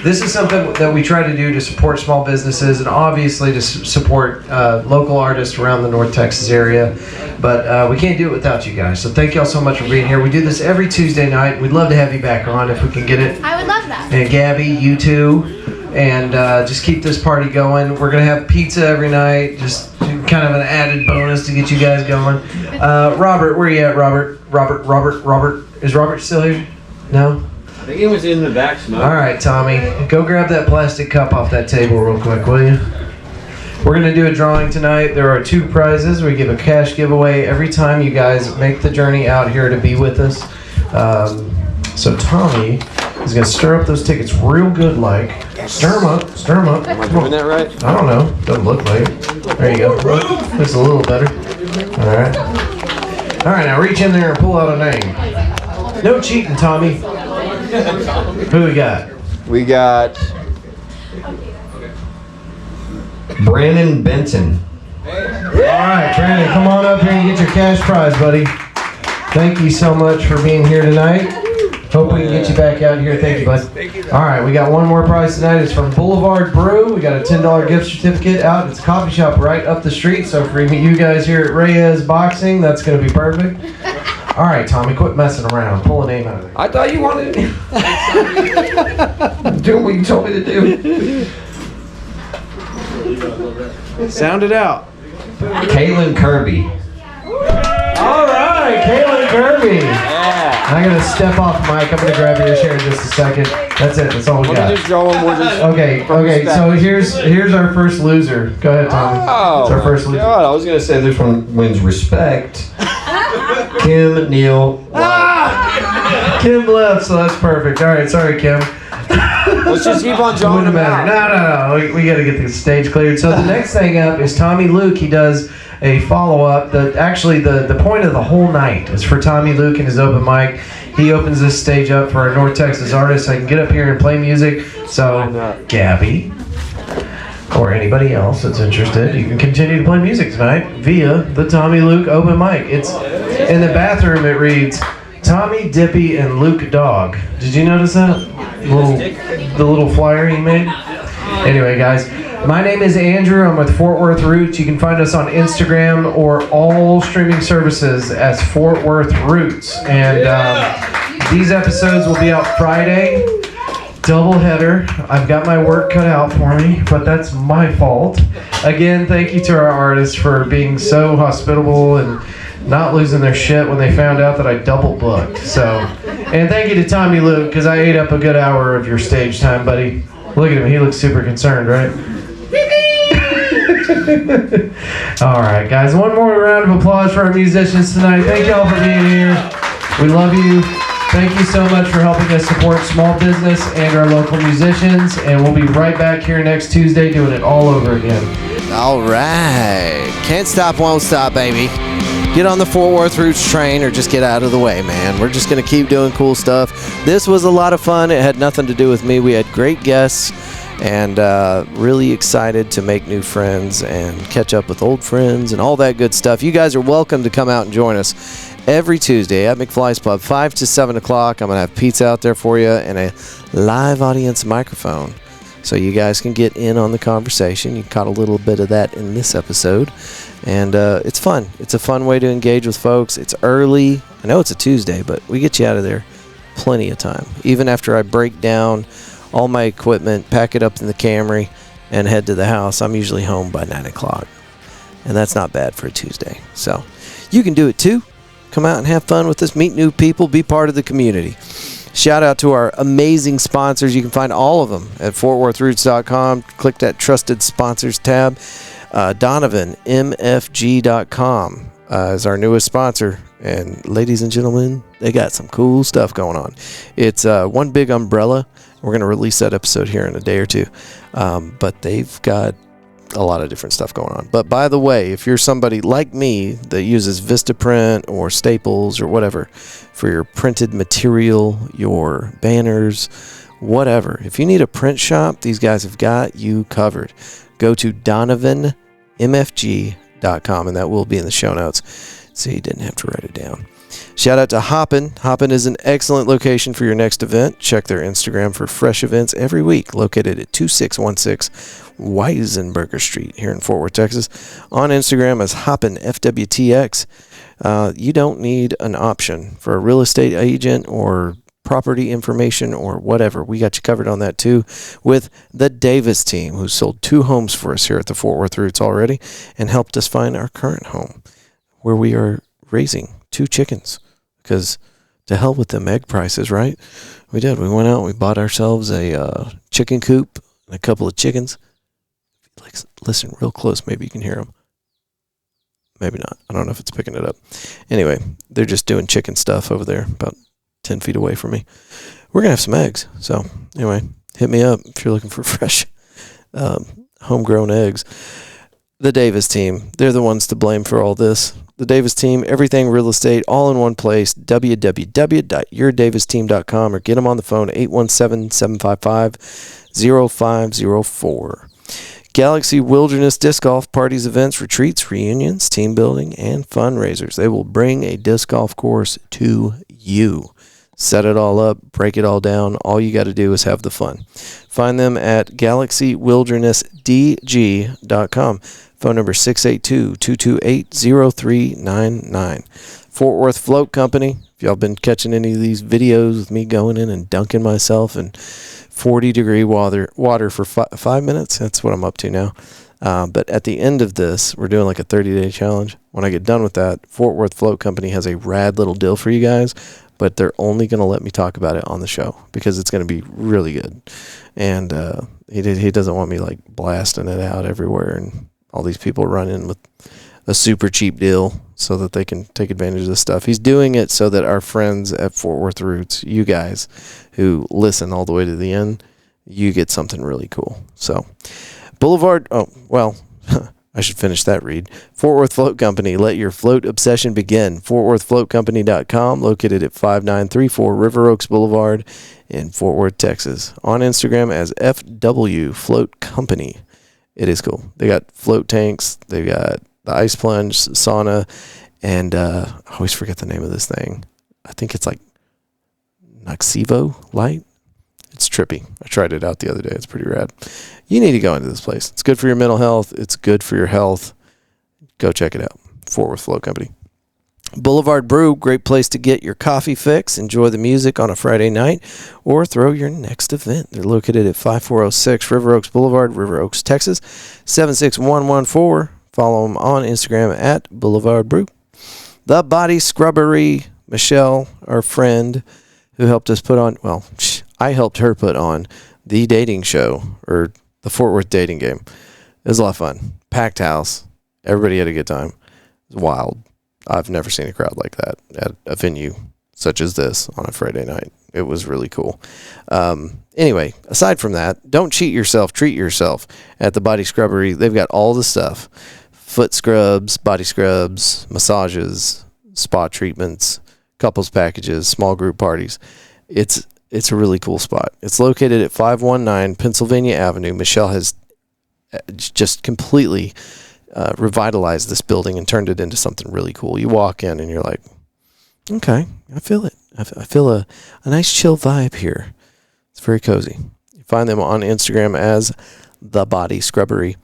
This is something that we try to do to support small businesses and obviously to support local artists around the North Texas area. But we can't do it without you guys. So thank y'all so much for being here. We do this every Tuesday night. We'd love to have you back on if we can get it. I would love that. And Gabby, you too. And just keep this party going. We're going to have pizza every night. Just kind of an added bonus to get you guys going. Robert, where you at, Robert? Robert. Is Robert still here? No? I think he was in the back smoking. All right, Tommy. Go grab that plastic cup off that table real quick, will you? We're going to do a drawing tonight. There are 2 prizes. We give a cash giveaway every time you guys make the journey out here to be with us. So Tommy is going to stir up those tickets real good like. Stir them up. Am I doing that right? I don't know. Doesn't look like it. There you go. Looks a little better. All right. All right, now reach in there and pull out a name. No cheating, Tommy. Who we got? We got Brandon Benton. All right, Brandon, come on up here and get your cash prize, buddy. Thank you so much for being here tonight. Hope we can get you back out here. Thank you, bud. All right, we got one more prize tonight. It's from Boulevard Brew. We got a $10 gift certificate out. It's a coffee shop right up the street. So for you guys here at Reyes Boxing, that's going to be perfect. All right, Tommy, quit messing around. Pull a name out of there. I thought you wanted to do what you told me to do. Sound it out. Kaylin Kirby. All right, Kayley Kirby. Yeah. I'm going to step off mic. I'm going to grab your chair in just a second. That's it. That's all we Let me got. just draw one more. Okay, so here's our first loser. Go ahead, Tommy. Oh, It's our first loser. God, I was going to say this one wins respect. Kim Neal. Kim left, so that's perfect. All right, sorry, Kim. Let's just keep on drawing Wouldn't them matter. out. No. We got to get the stage cleared. So the next thing up is Tommy Luke. He does a follow-up. The point of the whole night is for Tommy Luke and his open mic. He opens this stage up for our North Texas artists. I can get up here and play music. So, Gabby, or anybody else that's interested, you can continue to play music tonight via the Tommy Luke open mic. It's in the bathroom. It reads Tommy, Dippy, and Luke Dog. Did you notice that? The little flyer he made? Anyway, guys, my name is Andrew. I'm with Fort Worth Roots. You can find us on Instagram or all streaming services as Fort Worth Roots. And these episodes will be out Friday. Double header. I've got my work cut out for me, but that's my fault. Again, thank you to our artists for being so hospitable and not losing their shit when they found out that I double booked. And thank you to Tommy Luke, because I ate up a good hour of your stage time, buddy. Look at him. He looks super concerned, right? All right, guys. One more round of applause for our musicians tonight. Thank y'all for being here. We love you. Thank you so much for helping us support small business and our local musicians. And we'll be right back here next Tuesday doing it all over again. All right. Can't stop, won't stop, baby. Get on the Fort Worth Roots train or just get out of the way, man. We're just going to keep doing cool stuff. This was a lot of fun. It had nothing to do with me. We had great guests and really excited to make new friends and catch up with old friends and all that good stuff. You guys are welcome to come out and join us every Tuesday at McFly's Pub, 5 to 7 o'clock. I'm going to have pizza out there for you and a live audience microphone so you guys can get in on the conversation. You caught a little bit of that in this episode. And it's fun. It's a fun way to engage with folks. It's early. I know it's a Tuesday, but we get you out of there plenty of time. Even after I break down all my equipment, pack it up in the Camry, and head to the house, I'm usually home by 9 o'clock. And that's not bad for a Tuesday. So you can do it too. Come out and have fun with us. Meet new people. Be part of the community. Shout out to our amazing sponsors. You can find all of them at fortworthroots.com. Click that Trusted Sponsors tab. DonovanMFG.com is our newest sponsor. And ladies and gentlemen, they got some cool stuff going on. It's one big umbrella. We're going to release that episode here in a day or two. But they've got a lot of different stuff going on. But by the way, if you're somebody like me that uses Vistaprint or Staples or whatever for your printed material, your banners, whatever, if you need a print shop, these guys have got you covered. Go to DonovanMFG.com, and that will be in the show notes, so you didn't have to write it down. Shout out to Hoppin. Hoppin is an excellent location for your next event. Check their Instagram for fresh events every week, located at 2616 Weisenberger Street here in Fort Worth, Texas. On Instagram as Hoppin FWTX. You don't need an option for a real estate agent or property information or whatever. We got you covered on that too with the Davis team, who sold 2 homes for us here at the Fort Worth Roots already and helped us find our current home where we are raising 2 chickens, because to hell with them egg prices, right? We did. We went out and we bought ourselves a chicken coop and a couple of chickens. Like, listen real close. Maybe you can hear them. Maybe not. I don't know if it's picking it up. Anyway, they're just doing chicken stuff over there about 10 feet away from me. We're going to have some eggs. So anyway, hit me up if you're looking for fresh homegrown eggs. The Davis team, they're the ones to blame for all this. The Davis team, everything real estate, all in one place, www.yourdavisteam.com, or get them on the phone, 817-755-0504. Galaxy Wilderness Disc Golf parties, events, retreats, reunions, team building, and fundraisers. They will bring a disc golf course to you. Set it all up, break it all down. All you got to do is have the fun. Find them at galaxywildernessdg.com. Phone number 682-228-0399. Fort Worth Float Company. If y'all been catching any of these videos with me going in and dunking myself in 40-degree water for 5 minutes, that's what I'm up to now. But at the end of this, we're doing like a 30-day challenge. When I get done with that, Fort Worth Float Company has a rad little deal for you guys, but they're only going to let me talk about it on the show because it's going to be really good. And he doesn't want me like blasting it out everywhere and all these people run in with a super cheap deal so that they can take advantage of this stuff. He's doing it so that our friends at Fort Worth Roots, you guys who listen all the way to the end, you get something really cool. So Boulevard, I should finish that read. Fort Worth Float Company, let your float obsession begin. FortWorthFloatCompany.com, located at 5934 River Oaks Boulevard in Fort Worth, Texas. On Instagram as FW Float Company. It is cool. They got float tanks. They got the ice plunge, sauna, and I always forget the name of this thing. I think it's like Noxivo Light. It's trippy. I tried it out the other day. It's pretty rad. You need to go into this place. It's good for your mental health. It's good for your health. Go check it out. Fort Worth Flow Company. Boulevard Brew, great place to get your coffee fix, enjoy the music on a Friday night, or throw your next event. They're located at 5406 River Oaks Boulevard, River Oaks, Texas, 76114. Follow them on Instagram at Boulevard Brew. The Body Scrubbery, Michelle, our friend, who helped us put on, well, I helped her put on the dating show, or the Fort Worth dating game. It was a lot of fun. Packed house. Everybody had a good time. It was wild. I've never seen a crowd like that at a venue such as this on a Friday night. It was really cool. Anyway, aside from that, don't cheat yourself. Treat yourself at the Body Scrubbery. They've got all the stuff. Foot scrubs, body scrubs, massages, spa treatments, couples packages, small group parties. It's a really cool spot. It's located at 519 Pennsylvania Avenue. Michelle has just completely revitalized this building and turned it into something really cool. You walk in and you're like, okay, I feel it. I feel a nice chill vibe here. It's very cozy. You find them on Instagram as The Body Scrubbery.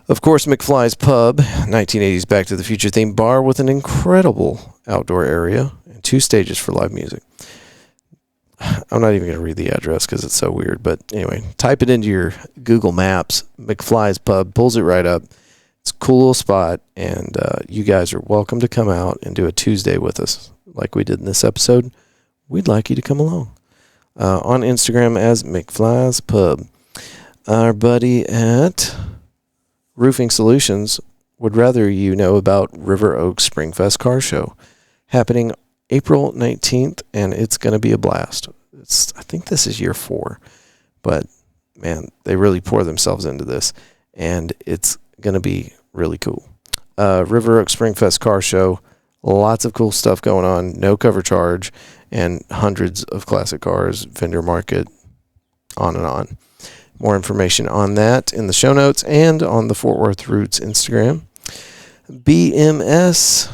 Of course, McFly's Pub, 1980s Back to the Future themed bar with an incredible outdoor area and 2 stages for live music. I'm not even going to read the address because it's so weird. But anyway, type it into your Google Maps. McFly's Pub pulls it right up. It's a cool little spot, and you guys are welcome to come out and do a Tuesday with us like we did in this episode. We'd like you to come along. On Instagram as McFly's Pub. Our buddy at Roofing Solutions would rather you know about River Oaks Springfest Car Show happening April 19th, and it's going to be a blast. I think this is year 4, but man, they really pour themselves into this, and it's going to be really cool. River Oaks Springfest Car Show, lots of cool stuff going on, no cover charge, and hundreds of classic cars, vendor market, on and on. More information on that in the show notes and on the Fort Worth Roots Instagram. BMS,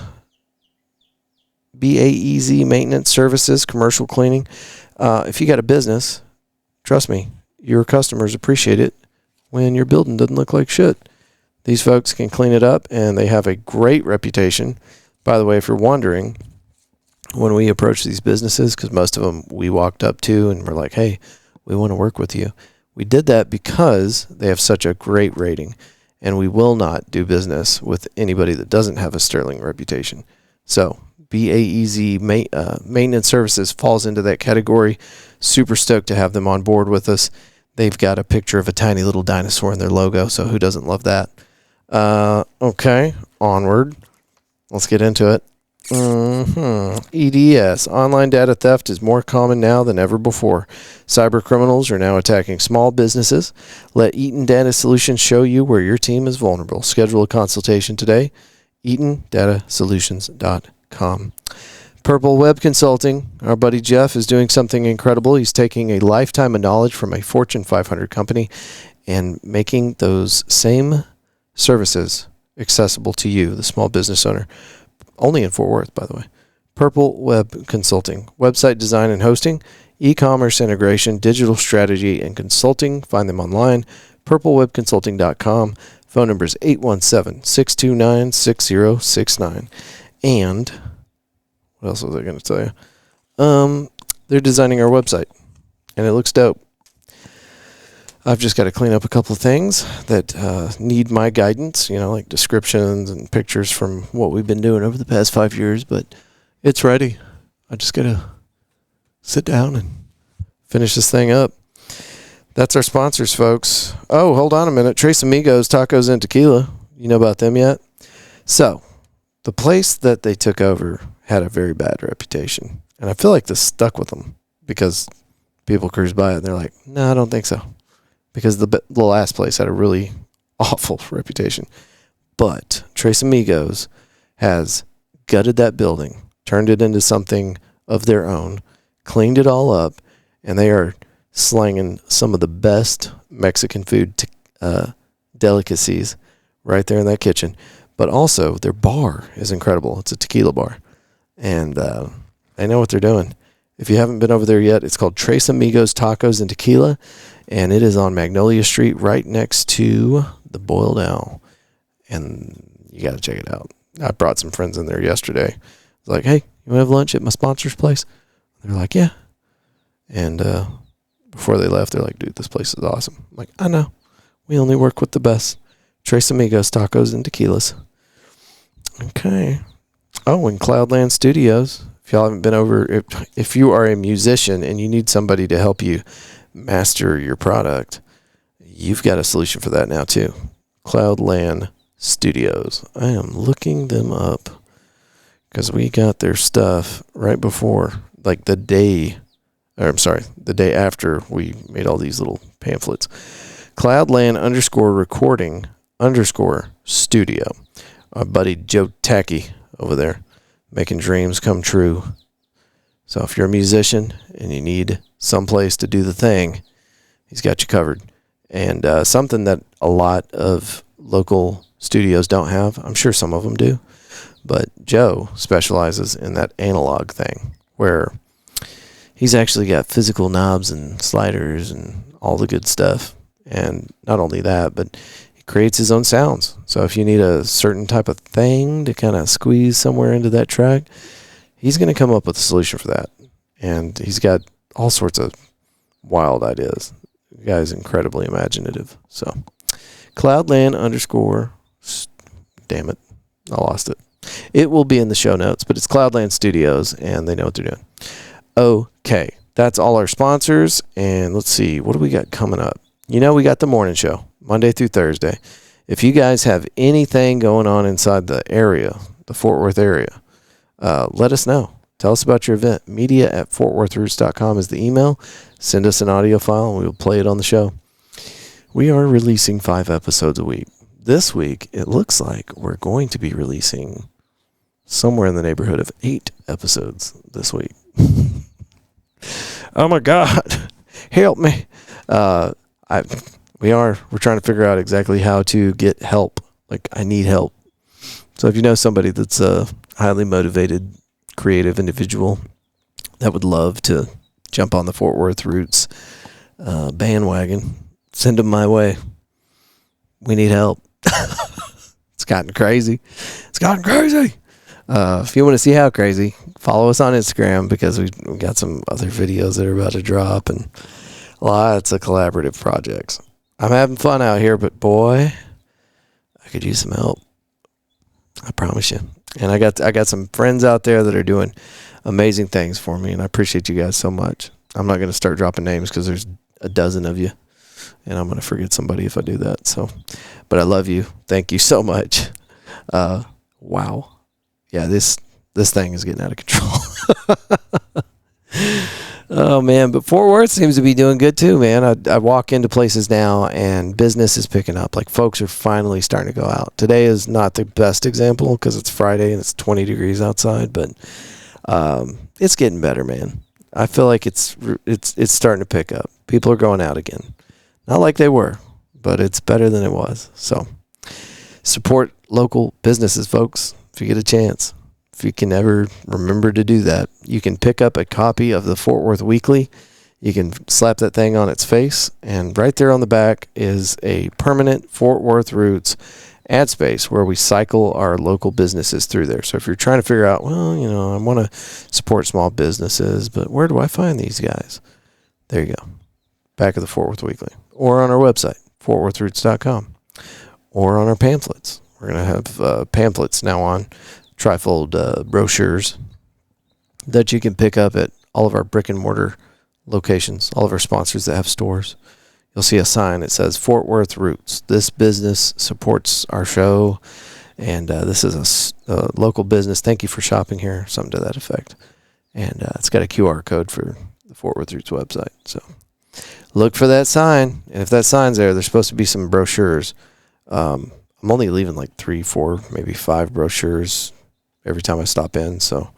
BAEZ Maintenance Services, commercial cleaning. If you got a business, trust me, your customers appreciate it when your building doesn't look like shit. These folks can clean it up, and they have a great reputation. By the way, if you're wondering, when we approach these businesses, because most of them we walked up to and we're like, hey, we want to work with you. We did that because they have such a great rating, and we will not do business with anybody that doesn't have a sterling reputation. So BAEZ Maintenance Services falls into that category. Super stoked to have them on board with us. They've got a picture of a tiny little dinosaur in their logo, so who doesn't love that? Okay, onward. Let's get into it. EDS, online data theft, is more common now than ever before. Cyber criminals are now attacking small businesses. Let Eaton Data Solutions show you where your team is vulnerable. Schedule a consultation today. EatonDataSolutions.com. Purple Web Consulting, our buddy Jeff is doing something incredible. He's taking a lifetime of knowledge from a Fortune 500 company and making those same services accessible to you, the small business owner. Only in Fort Worth, by the way. Purple Web Consulting. Website design and hosting, e-commerce integration, digital strategy, and consulting. Find them online. purplewebconsulting.com. Phone number is 817-629-6069. And what else was I going to tell you? They're designing our website, and it looks dope. I've just got to clean up a couple of things that need my guidance, like descriptions and pictures from what we've been doing over the past 5 years, but it's ready. I just got to sit down and finish this thing up. That's our sponsors, folks. Oh, hold on a minute. Tres Amigos Tacos and Tequila. You know about them yet? So, the place that they took over had a very bad reputation, and I feel like this stuck with them because people cruise by it and they're like, no, I don't think so. Because the last place had a really awful reputation. But Tres Amigos has gutted that building, turned it into something of their own, cleaned it all up, and they are slanging some of the best Mexican food delicacies right there in that kitchen. But also, their bar is incredible. It's a tequila bar. And they know what they're doing. If you haven't been over there yet, it's called Tres Amigos Tacos and Tequila. And it is on Magnolia Street right next to the Boiled Owl. And you got to check it out. I brought some friends in there yesterday. I was like, hey, you want to have lunch at my sponsor's place? They're like, yeah. And before they left, they're like, dude, this place is awesome. I'm like, I know. We only work with the best. Tres Amigos Tacos and Tequilas. Okay. Oh, and Cloudland Studios. If y'all haven't been over, if you are a musician and you need somebody to help you master your product, you've got a solution for that now too. Cloudland Studios. I am looking them up because we got their stuff right before, like the day after we made all these little pamphlets. Cloudland_recording_studio. Our buddy Joe Tacky over there making dreams come true. So if you're a musician and you need someplace to do the thing, he's got you covered. And something that a lot of local studios don't have, I'm sure some of them do, but Joe specializes in that analog thing where he's actually got physical knobs and sliders and all the good stuff. And not only that, but he creates his own sounds. So if you need a certain type of thing to kind of squeeze somewhere into that track, he's going to come up with a solution for that. And he's got all sorts of wild ideas. The guy's incredibly imaginative. So Cloudland_ damn it, I lost it. It will be in the show notes, but it's Cloudland Studios, and they know what they're doing. Okay, that's all our sponsors, and let's see, what do we got coming up? You know, we got the morning show, Monday through Thursday. If you guys have anything going on inside the area, the Fort Worth area, let us know. Tell us about your event. media@fortworthroots.com is the email. Send us an audio file, and we will play it on the show. We are releasing 5 episodes a week. This week, it looks like we're going to be releasing somewhere in the neighborhood of 8 episodes this week. Oh my God, help me. We're trying to figure out exactly how to get help. Like, I need help. So if you know somebody that's a highly motivated, creative individual that would love to jump on the Fort Worth Roots bandwagon, send them my way. We need help. It's gotten crazy. If you want to see how crazy, follow us on Instagram because we got some other videos that are about to drop and lots of collaborative projects. I'm having fun out here, but boy, I could use some help. I promise you. And I got some friends out there that are doing amazing things for me, and I appreciate you guys so much. I'm not going to start dropping names because there's a dozen of you, and I'm going to forget somebody if I do that. So, but I love you. Thank you so much. Wow. Yeah, this thing is getting out of control. Oh, man. But Fort Worth seems to be doing good, too, man. I walk into places now, and business is picking up. Like, folks are finally starting to go out. Today is not the best example because it's Friday and it's 20 degrees outside, but it's getting better, man. I feel like it's starting to pick up. People are going out again. Not like they were, but it's better than it was. So support local businesses, folks, if you get a chance. If you can ever remember to do that, you can pick up a copy of the Fort Worth Weekly. You can slap that thing on its face, and right there on the back is a permanent Fort Worth Roots ad space where we cycle our local businesses through there. So if you're trying to figure out, well, you know, I want to support small businesses, but where do I find these guys? There you go. Back of the Fort Worth Weekly. Or on our website, fortworthroots.com. Or on our pamphlets. We're going to have pamphlets now on trifold brochures that you can pick up at all of our brick and mortar locations, all of our sponsors that have stores. You'll see a sign that says Fort Worth Roots. This business supports our show, and this is a local business. Thank you for shopping here, something to that effect. And it's got a QR code for the Fort Worth Roots website. So look for that sign, and if that sign's there, there's supposed to be some brochures. I'm only leaving like 3, 4, maybe 5 brochures every time I stop in. So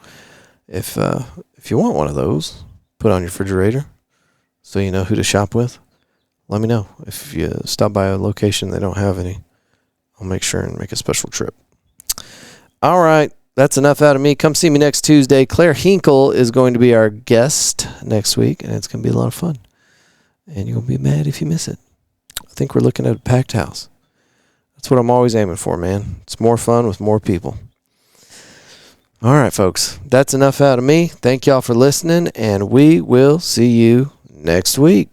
if you want one of those, put on your refrigerator so you know who to shop with. let me know. If you stop by a location they don't have any, I'll make sure and make a special trip. All right. That's enough out of me. Come see me next Tuesday. Claire Hinkle is going to be our guest next week, and it's going to be a lot of fun. And you'll be mad if you miss it. I think we're looking at a packed house. That's what I'm always aiming for, man. It's more fun with more people. All right, folks. That's enough out of me. Thank y'all for listening, and we will see you next week.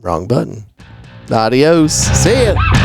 Wrong button. Adios. See ya.